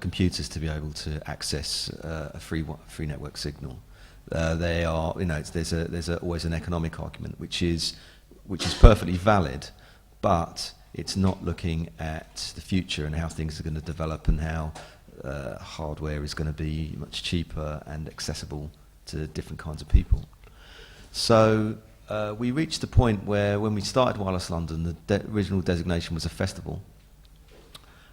computers to be able to access a free network signal. They are, there's always an economic argument which is perfectly valid, but it's not looking at the future and how things are going to develop and how hardware is going to be much cheaper and accessible to different kinds of people. So we reached a point where, when we started Wireless London, the original designation was a festival,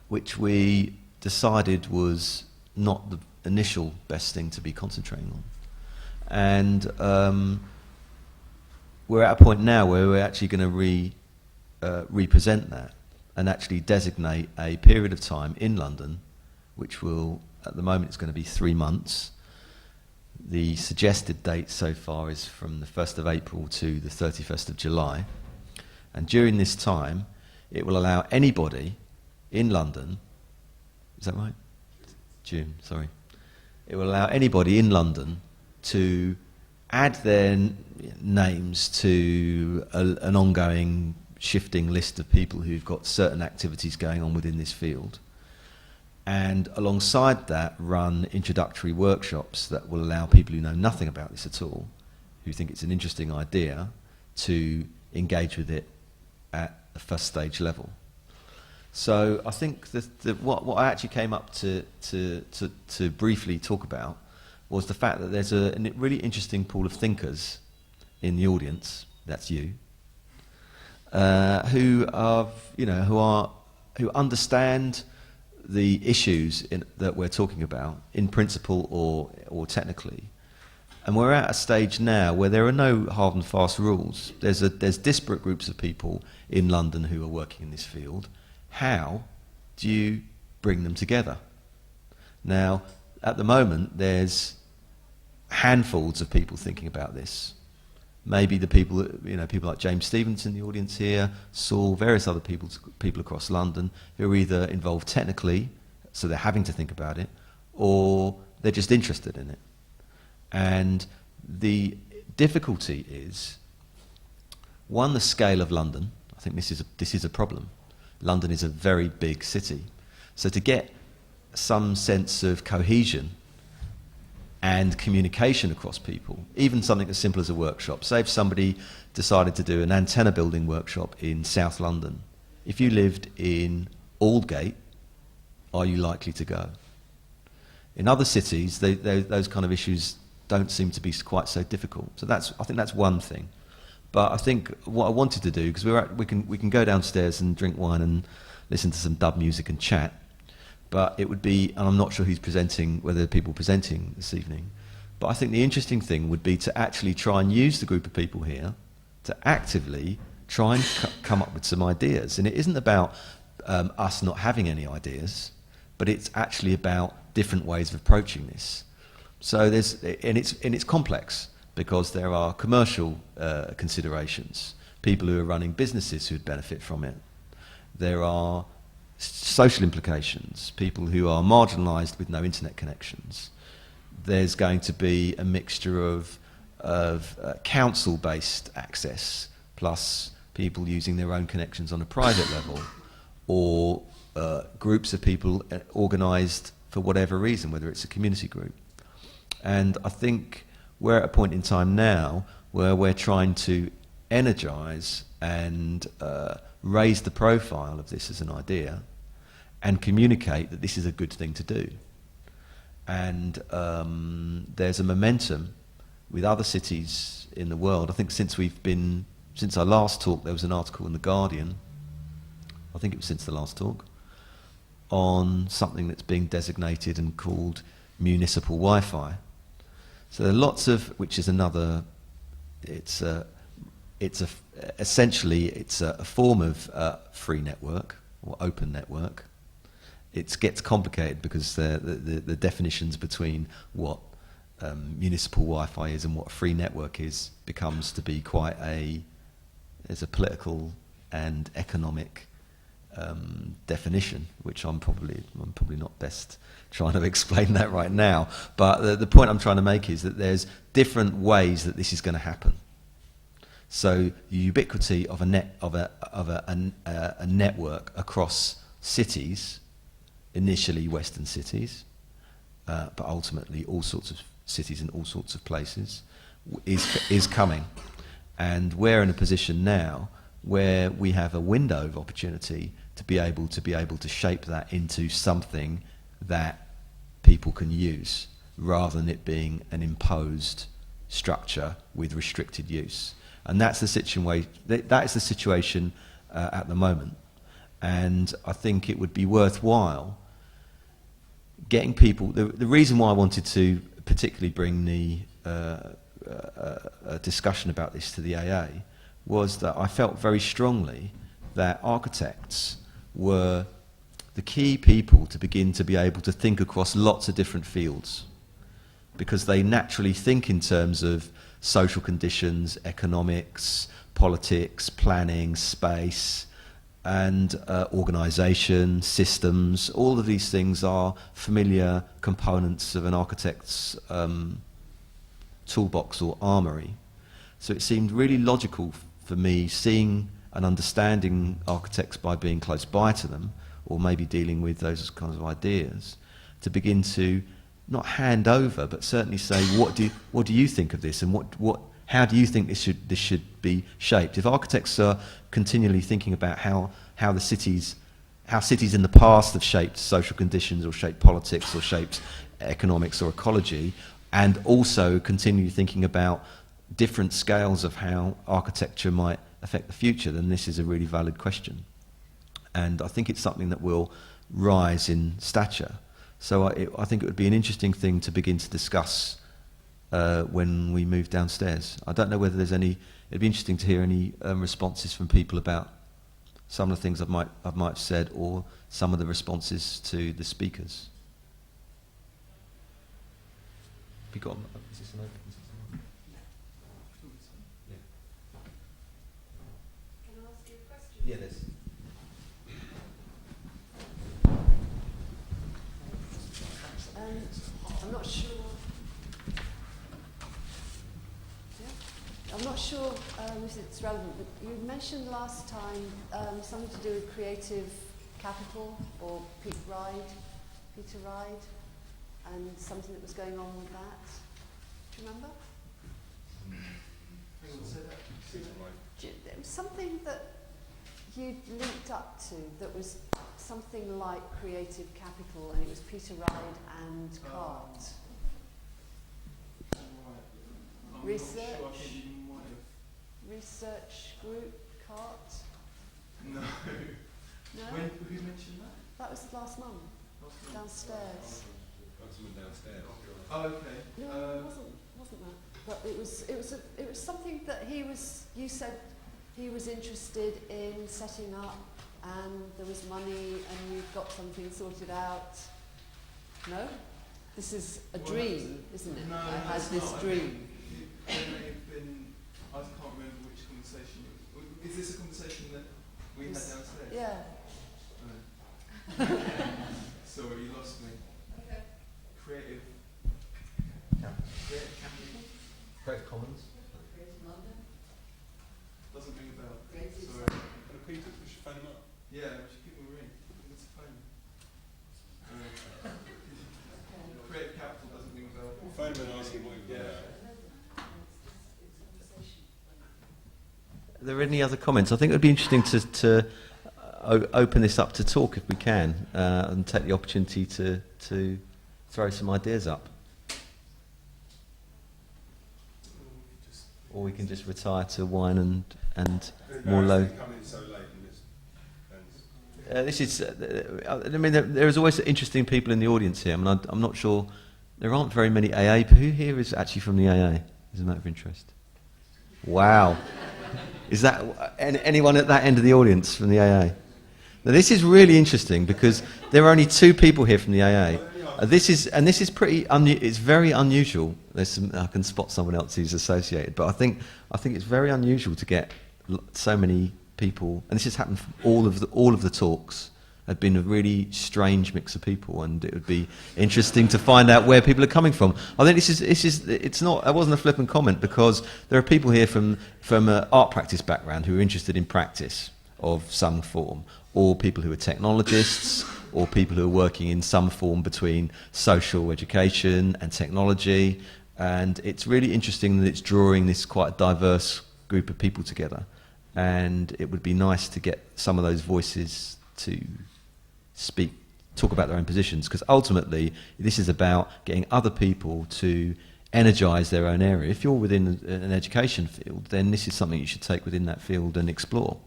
which we decided was not the initial best thing to be concentrating on. And we're at a point now where we're actually going to represent that and actually designate a period of time in London, which will, at the moment, it's going to be 3 months. The suggested date so far is from the 1st of April to the 31st of July. And during this time, it will allow anybody in London, is that right? June, sorry. It will allow anybody in London to add their names to an ongoing shifting list of people who've got certain activities going on within this field, and alongside that run introductory workshops that will allow people who know nothing about this at all, who think it's an interesting idea to engage with it at the first stage level. So I think that what I actually came up to briefly talk about was the fact that there's a really interesting pool of thinkers in the audience, that's you, who understand the issues that we're talking about in principle or technically. And we're at a stage now where there are no hard and fast rules. There's disparate groups of people in London who are working in this field. How do you bring them together? Now, at the moment, there's handfuls of people thinking about this. Maybe the people like James Stevens in the audience here, Saul, various other people across London who are either involved technically, so they're having to think about it, or they're just interested in it. And the difficulty is, one, the scale of London. I think this is a problem. London is a very big city. So to get some sense of cohesion and communication across people, even something as simple as a workshop. Say if somebody decided to do an antenna building workshop in South London, if you lived in Aldgate, are you likely to go? In other cities, those kind of issues don't seem to be quite so difficult. So I think that's one thing. But I think what I wanted to do, because we can go downstairs and drink wine and listen to some dub music and chat, but it would be, and I'm not sure who's presenting, whether people presenting this evening, but I think the interesting thing would be to actually try and use the group of people here to actively try and come up with some ideas. And it isn't about us not having any ideas, but it's actually about different ways of approaching this. So it's complex, because there are commercial considerations, people who are running businesses who would benefit from it. There are social implications, people who are marginalised with no internet connections. There's going to be a mixture of council-based access, plus people using their own connections on a private level, or groups of people organised for whatever reason, whether it's a community group. And I think we're at a point in time now where we're trying to energise and raise the profile of this as an idea and communicate that this is a good thing to do. And there's a momentum with other cities in the world. I think since I last talked, there was an article in The Guardian, I think it was since the last talk, on something that's being designated and called municipal Wi-Fi. So there are lots of, which is another, essentially it's a form of free network or open network. It gets complicated because the definitions between what municipal Wi-Fi is and what a free network is becomes to be there's a political and economic definition, which I'm probably not best trying to explain that right now. But the point I'm trying to make is that there's different ways that this is going to happen. So the ubiquity of a network across cities, initially Western cities, but ultimately all sorts of cities in all sorts of places, is coming. And we're in a position now where we have a window of opportunity to be able to shape that into something that people can use, rather than it being an imposed structure with restricted use. And that's the situation. That is the situation at the moment. And I think it would be worthwhile getting people. The reason why I wanted to particularly bring the discussion about this to the AA was that I felt very strongly that architects were the key people to begin to be able to think across lots of different fields, because they naturally think in terms of social conditions, economics, politics, planning, space, and organisation, systems. All of these things are familiar components of an architect's toolbox or armoury. So it seemed really logical for me, seeing and understanding architects by being close by to them, or maybe dealing with those kinds of ideas, to begin to not hand over, but certainly say, what do you think of this, and how do you think this should be shaped? If architects are continually thinking about how cities in the past have shaped social conditions or shaped politics or shaped economics or ecology, and also continue thinking about different scales of how architecture might affect the future, then this is a really valid question. And I think it's something that will rise in stature. So I think it would be an interesting thing to begin to discuss when we move downstairs. I don't know whether there's any. It'd be interesting to hear any responses from people about some of the things I might have said, or some of the responses to the speakers. Have you got? Is this an open? Yeah. Can I ask you a question? Yeah, there's. I'm not sure. I'm not sure if it's relevant, but you mentioned last time something to do with creative capital or Peter Ride, and something that was going on with that. Do you remember? It was something that you linked up to that was something like creative capital, and it was Peter Ride and Cart. Research group, Cart. No. No? Who mentioned that? That was last month, downstairs. Downstairs. Oh, okay. No, it wasn't that. But it was something that you said he was interested in setting up, and there was money, and you got something sorted out. No? This is a dream, isn't it? No, I had it's this not. dream. There may have been, I can't remember which conversation. Is this a conversation that we had downstairs? Yeah. Oh. Sorry, you lost me. Okay. Creative capital? Creative Commons. Doesn't ring a bell. Creative Sorry. Peter, we should phone him up. Yeah, we should give him a ring. It's a phone. Creative capital doesn't ring a bell. We'll phone him and ask him what he was about. Are there any other comments? I think it would be interesting to open this up to talk if we can, and take the opportunity to throw some ideas up. Or we can just retire to wine and more low. Come in so late and This is. I mean, there is always interesting people in the audience here. I mean, I'm not sure. There aren't very many AA. Who here is actually from the AA? As a matter of interest. Wow. Is that anyone at that end of the audience from the AA? Now, this is really interesting because there are only two people here from the AA. This is pretty. It's very unusual. I can spot someone else who's associated, but I think it's very unusual to get so many people. And this has happened. All of the talks have been a really strange mix of people, and it would be interesting to find out where people are coming from. I think this is. It's not. It wasn't a flippant comment because there are people here from an art practice background who are interested in practice of some form, or people who are technologists, or people who are working in some form between social education and technology. And it's really interesting that it's drawing this quite diverse group of people together. And it would be nice to get some of those voices to talk about their own positions, because ultimately this is about getting other people to energise their own area. If you're within an education field, then this is something you should take within that field and explore.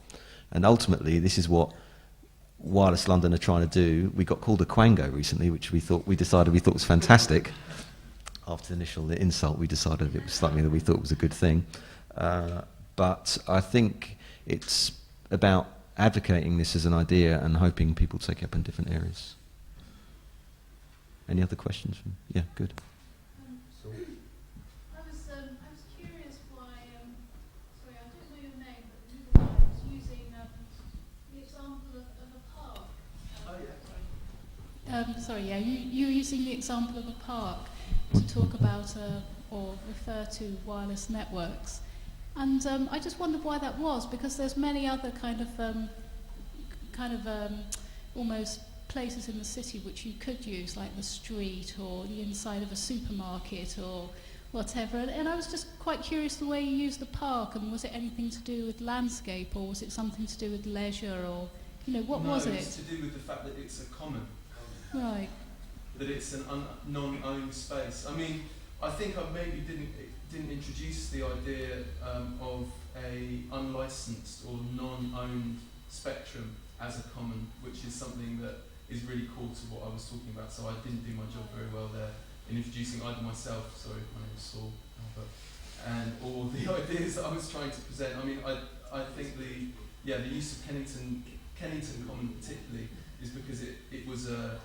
And ultimately, this is what Wireless London are trying to do. We got called a quango recently, which we thought was fantastic. After the initial insult, we decided it was something that we thought was a good thing. But I think it's about advocating this as an idea and hoping people take it up in different areas. Any other questions? Yeah, good. I was curious why, sorry, I don't know your name, but I was using the example of a park. You were using the example of a park to talk about or refer to wireless networks. And I just wondered why that was, because there's many other kind of almost places in the city which you could use, like the street or the inside of a supermarket or whatever. And I was just quite curious the way you used the park, and was it anything to do with landscape, or was it something to do with leisure, or, you know, what was it? It's to do with the fact that it's a common. Right. That it's an non-owned space. I mean, I think I maybe didn't introduce the idea of a unlicensed or non-owned spectrum as a common, which is something that is really core to what I was talking about. So I didn't do my job very well there in introducing either myself, sorry, my name is Saul Albert, and or the ideas that I was trying to present. I mean, I think the use of Kennington Common particularly is because it was a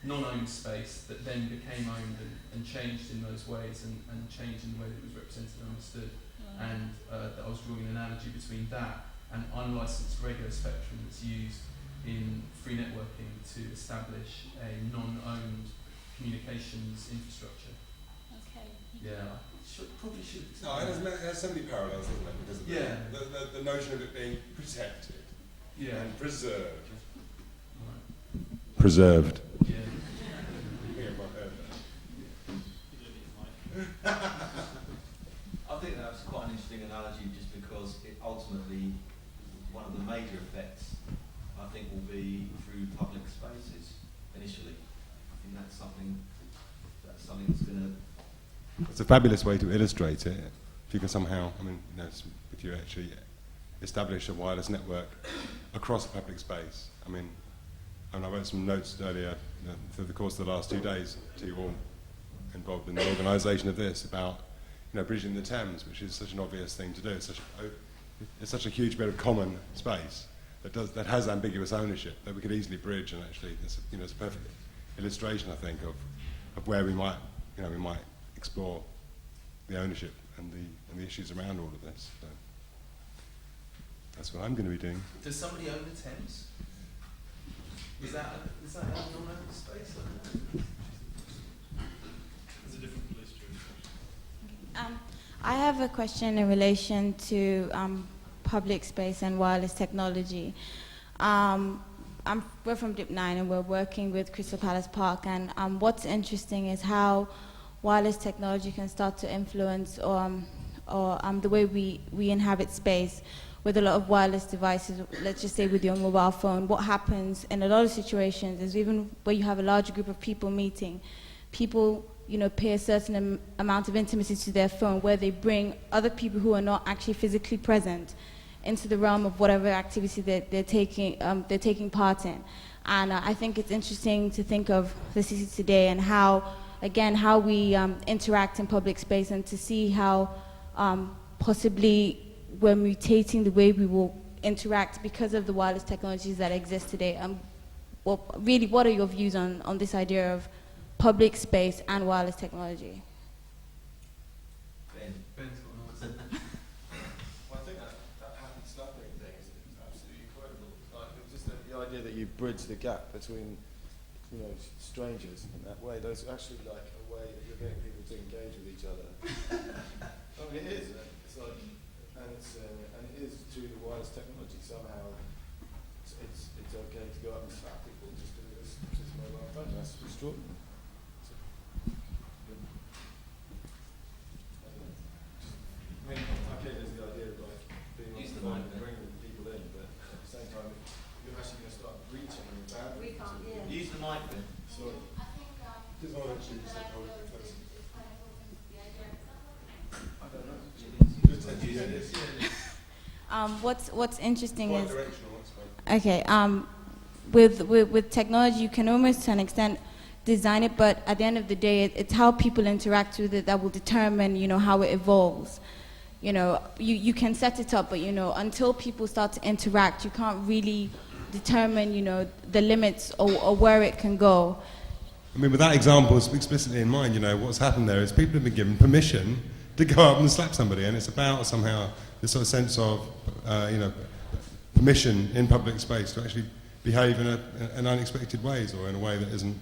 non-owned space that then became owned and changed in those ways and changed in the way that it was represented and understood. Right. And that I was drawing an analogy between that and unlicensed radio spectrum that's used in free networking to establish a non-owned communications infrastructure. Okay. Yeah, probably should. No, there's so many parallels, isn't there? Because of the notion of it being protected and preserved. Right. Preserved. Yeah. I think that's quite an interesting analogy, just because it ultimately, one of the major effects, I think, will be through public spaces initially. I think that's something that's going to... It's a fabulous way to illustrate it. If you can somehow, I mean, you know, if you actually establish a wireless network across a public space. I mean, I wrote some notes earlier through the course of the last 2 days to you all involved in the organisation of this about, you know, bridging the Thames, which is such an obvious thing to do. It's such a huge bit of common space that has ambiguous ownership that we could easily bridge, and actually, it's a perfect illustration, I think, of where we might explore the ownership and the issues around all of this. So that's what I'm going to be doing. Does somebody own the Thames? Is that a non-owned space? There's a different list. I have a question in relation to public space and wireless technology. We're from DIP 9 and we're working with Crystal Palace Park, and what's interesting is how wireless technology can start to influence the way we inhabit space with a lot of wireless devices. Let's just say with your mobile phone, what happens in a lot of situations is, even where you have a large group of people meeting, people, you know, pay a certain amount of intimacy to their phone, where they bring other people who are not actually physically present into the realm of whatever activity they're taking part in. And I think it's interesting to think of the city today and how we interact in public space, and to see how possibly we're mutating the way we will interact because of the wireless technologies that exist today. Really, what are your views on this idea of public space and wireless technology? Ben's got an answer. Well, I think that happy slapping thing is absolutely incredible. Like, just the idea that you bridge the gap between, you know, strangers in that way. There's actually like a way that you're getting people to engage with each other. I mean, it is. It's like, and it is through the wireless technology somehow. It's okay to go up and slap people just with this mobile phone. That's extraordinary. I mean, okay, there's the idea of like being on the phone and bringing people in, but at the same time, you're actually going to start breaching the boundaries. Use the mic then. Sorry. What's interesting Quite is, directional, with technology, you can almost to an extent design it, but at the end of the day, it's how people interact with it that will determine, you know, how it evolves. You know, you can set it up, but, you know, until people start to interact, you can't really determine, you know, the limits or where it can go. I mean, with that example explicitly in mind, you know, what's happened there is people have been given permission to go up and slap somebody, and it's about somehow this sort of sense of, you know, permission in public space to actually behave in unexpected ways, or in a way that isn't,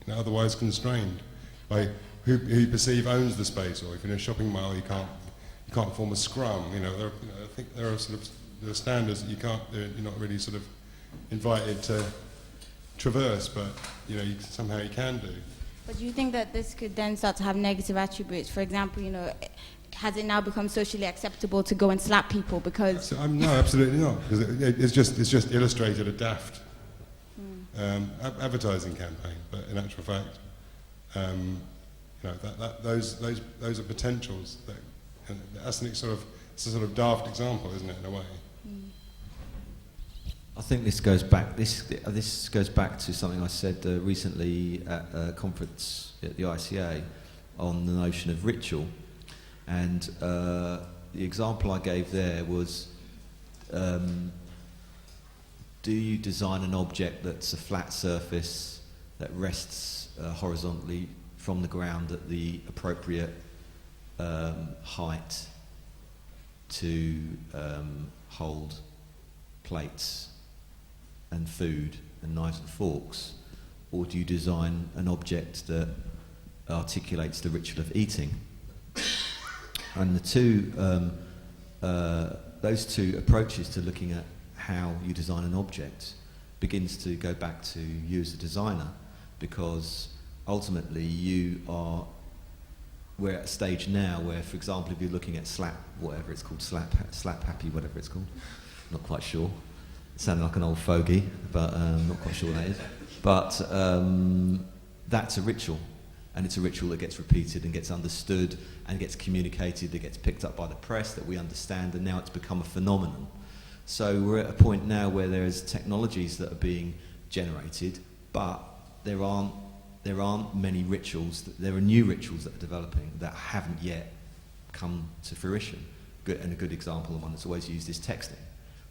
you know, otherwise constrained by who you perceive owns the space. Or if you're in a shopping mall, you can't form a scrum. You know, I think there are standards that you're not really sort of invited to traverse, but you know, somehow you can do. But do you think that this could then start to have negative attributes? For example, you know, has it now become socially acceptable to go and slap people because... No, absolutely not. Because it's just illustrated a daft advertising campaign. But in actual fact, you know, those are potentials. That's it's a sort of daft example, isn't it, in a way? I think this goes back. This goes back to something I said recently at a conference at the ICA on the notion of ritual, and the example I gave there was: do you design an object that's a flat surface that rests horizontally from the ground at the appropriate height to hold plates and food and knives and forks, or do you design an object that articulates the ritual of eating? And the two, those two approaches to looking at how you design an object begins to go back to you as a designer, because ultimately we're at a stage now where, for example, if you're looking at slap happy, whatever it's called, not quite sure. Sounding like an old fogey, but not quite sure what that is. But that's a ritual, and it's a ritual that gets repeated and gets understood and gets communicated, that gets picked up by the press, that we understand, and now it's become a phenomenon. So we're at a point now where there's technologies that are being generated, but there aren't many rituals. There are new rituals that are developing that haven't yet come to fruition. And a good example, the one that's always used, is texting.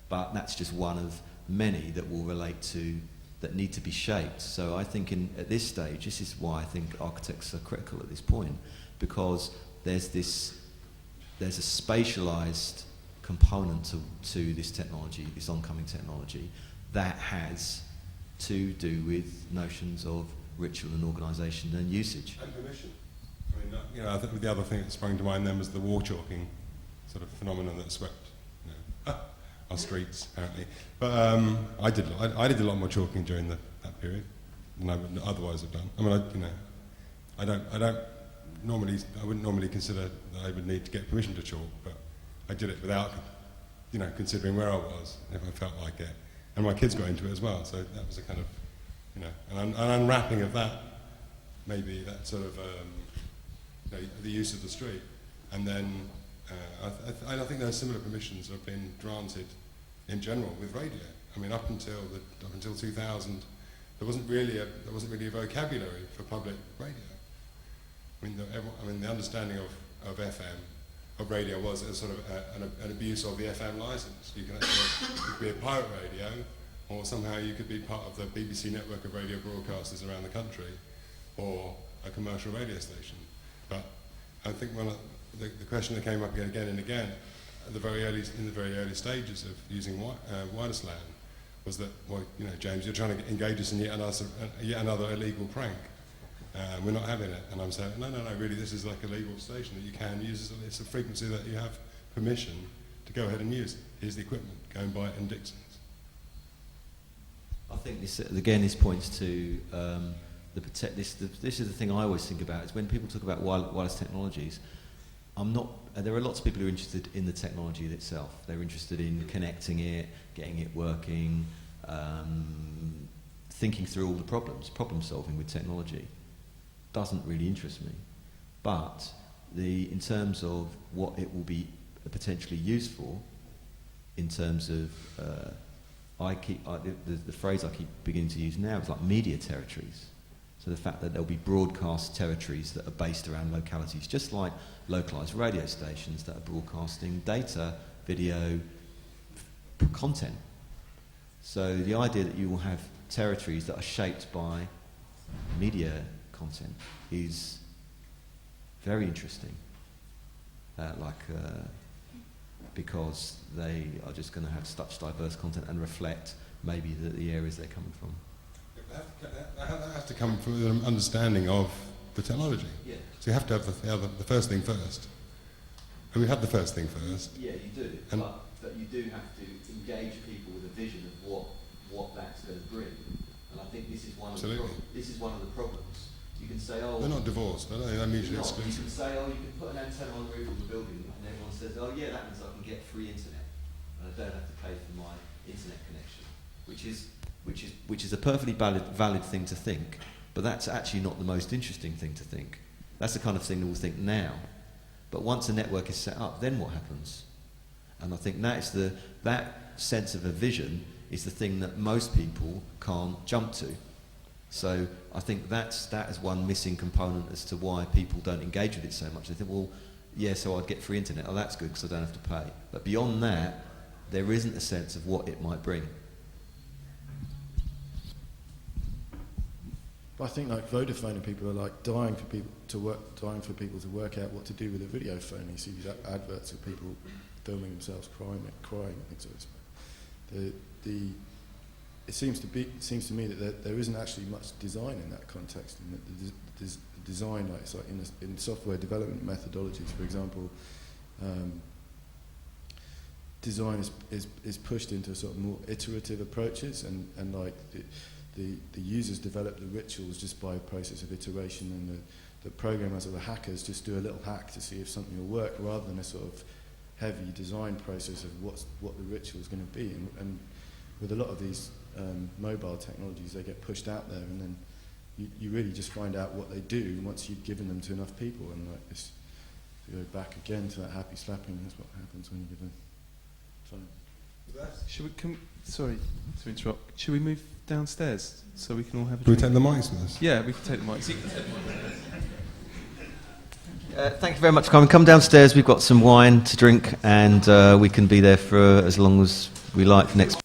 But that's just one of many that will relate to, that need to be shaped. So I think at this stage, this is why I think architects are critical at this point, because there's a spatialized component to this technology, this oncoming technology, that has to do with notions of ritual and organisation and usage. And permission. I mean, you know, I think the other thing that sprang to mind then was the wall chalking sort of phenomenon that swept, you know, our streets, apparently. But I did a lot more chalking during that period than I would otherwise have done. I mean, I wouldn't normally consider that I would need to get permission to chalk, but I did it without, you know, considering where I was, if I felt like it. And my kids got into it as well, so that was a kind of, you know, an unwrapping of that, maybe that sort of, you know, the use of the street. And then I think those similar permissions have been granted in general with radio. I mean, up until 2000, there wasn't really a vocabulary for public radio. I mean, the understanding of FM, of radio, was as sort of an abuse of the FM license. You could be a pirate radio, or somehow you could be part of the BBC network of radio broadcasters around the country, or a commercial radio station. But I think the question that came up again and again in the very early stages of using wireless LAN was that, well, you know, James, you're trying to engage us in yet another illegal prank. We're not having it. And I'm saying, no, really, this is like a legal station that you can use. It's a frequency that you have permission to go ahead and use. Here's the equipment, go and buy it in Dixon's. I think this points to this is the thing I always think about, is when people talk about wireless technologies, there are lots of people who are interested in the technology itself. They're interested in connecting it, getting it working, thinking through all the problem solving with technology. Doesn't really interest me. But in terms of what it will be potentially used for, in terms of the phrase I keep beginning to use now is like media territories. So the fact that there'll be broadcast territories that are based around localities, just like localised radio stations that are broadcasting data, video, content. So the idea that you will have territories that are shaped by media content is very interesting. Because they are just going to have such diverse content and reflect maybe the areas they're coming from. That has to come from an understanding of the technology. Yeah. So you have to have the first thing first. And we have the first thing first. Yeah, you do. But you do have to engage people with a vision of what that's going to bring. And I think this is one of the problems. You can can say, oh... They're not divorced, are they? They're mutually You exclusive. can say, oh, you can put an antenna on the roof of a building, and everyone says, oh yeah, that means I can get free internet, and I don't have to pay for my internet connection, which is a perfectly valid thing to think, but that's actually not the most interesting thing to think. That's the kind of thing that we'll think now. But once a network is set up, then what happens? And I think that sense of a vision is the thing that most people can't jump to. So I think that is one missing component as to why people don't engage with it so much. They think, well, yeah, so I'd get free internet. Oh, that's good because I don't have to pay. But beyond that, there isn't a sense of what it might bring. But I think like Vodafone and people are like dying for people to work out what to do with a video phone. You see these adverts of people filming themselves crying and things like that. It seems to me that there isn't actually much design in that context. And that the design, like it's like in software development methodologies, for example, design is pushed into sort of more iterative approaches, and like the users develop the rituals just by a process of iteration, and the programmers or the hackers just do a little hack to see if something will work, rather than a sort of heavy design process of what the ritual is going to be. And with a lot of these mobile technologies, they get pushed out there, and then you really just find out what they do once you've given them to enough people. And like this, to go back again to that happy slapping, that's what happens when you give a phone. Sorry to interrupt. Should we move downstairs so we can all have a Do we drink? take the mics with us? Yeah, we can take the mics. Thank you very much for coming. Come downstairs, we've got some wine to drink, and we can be there for as long as we like for next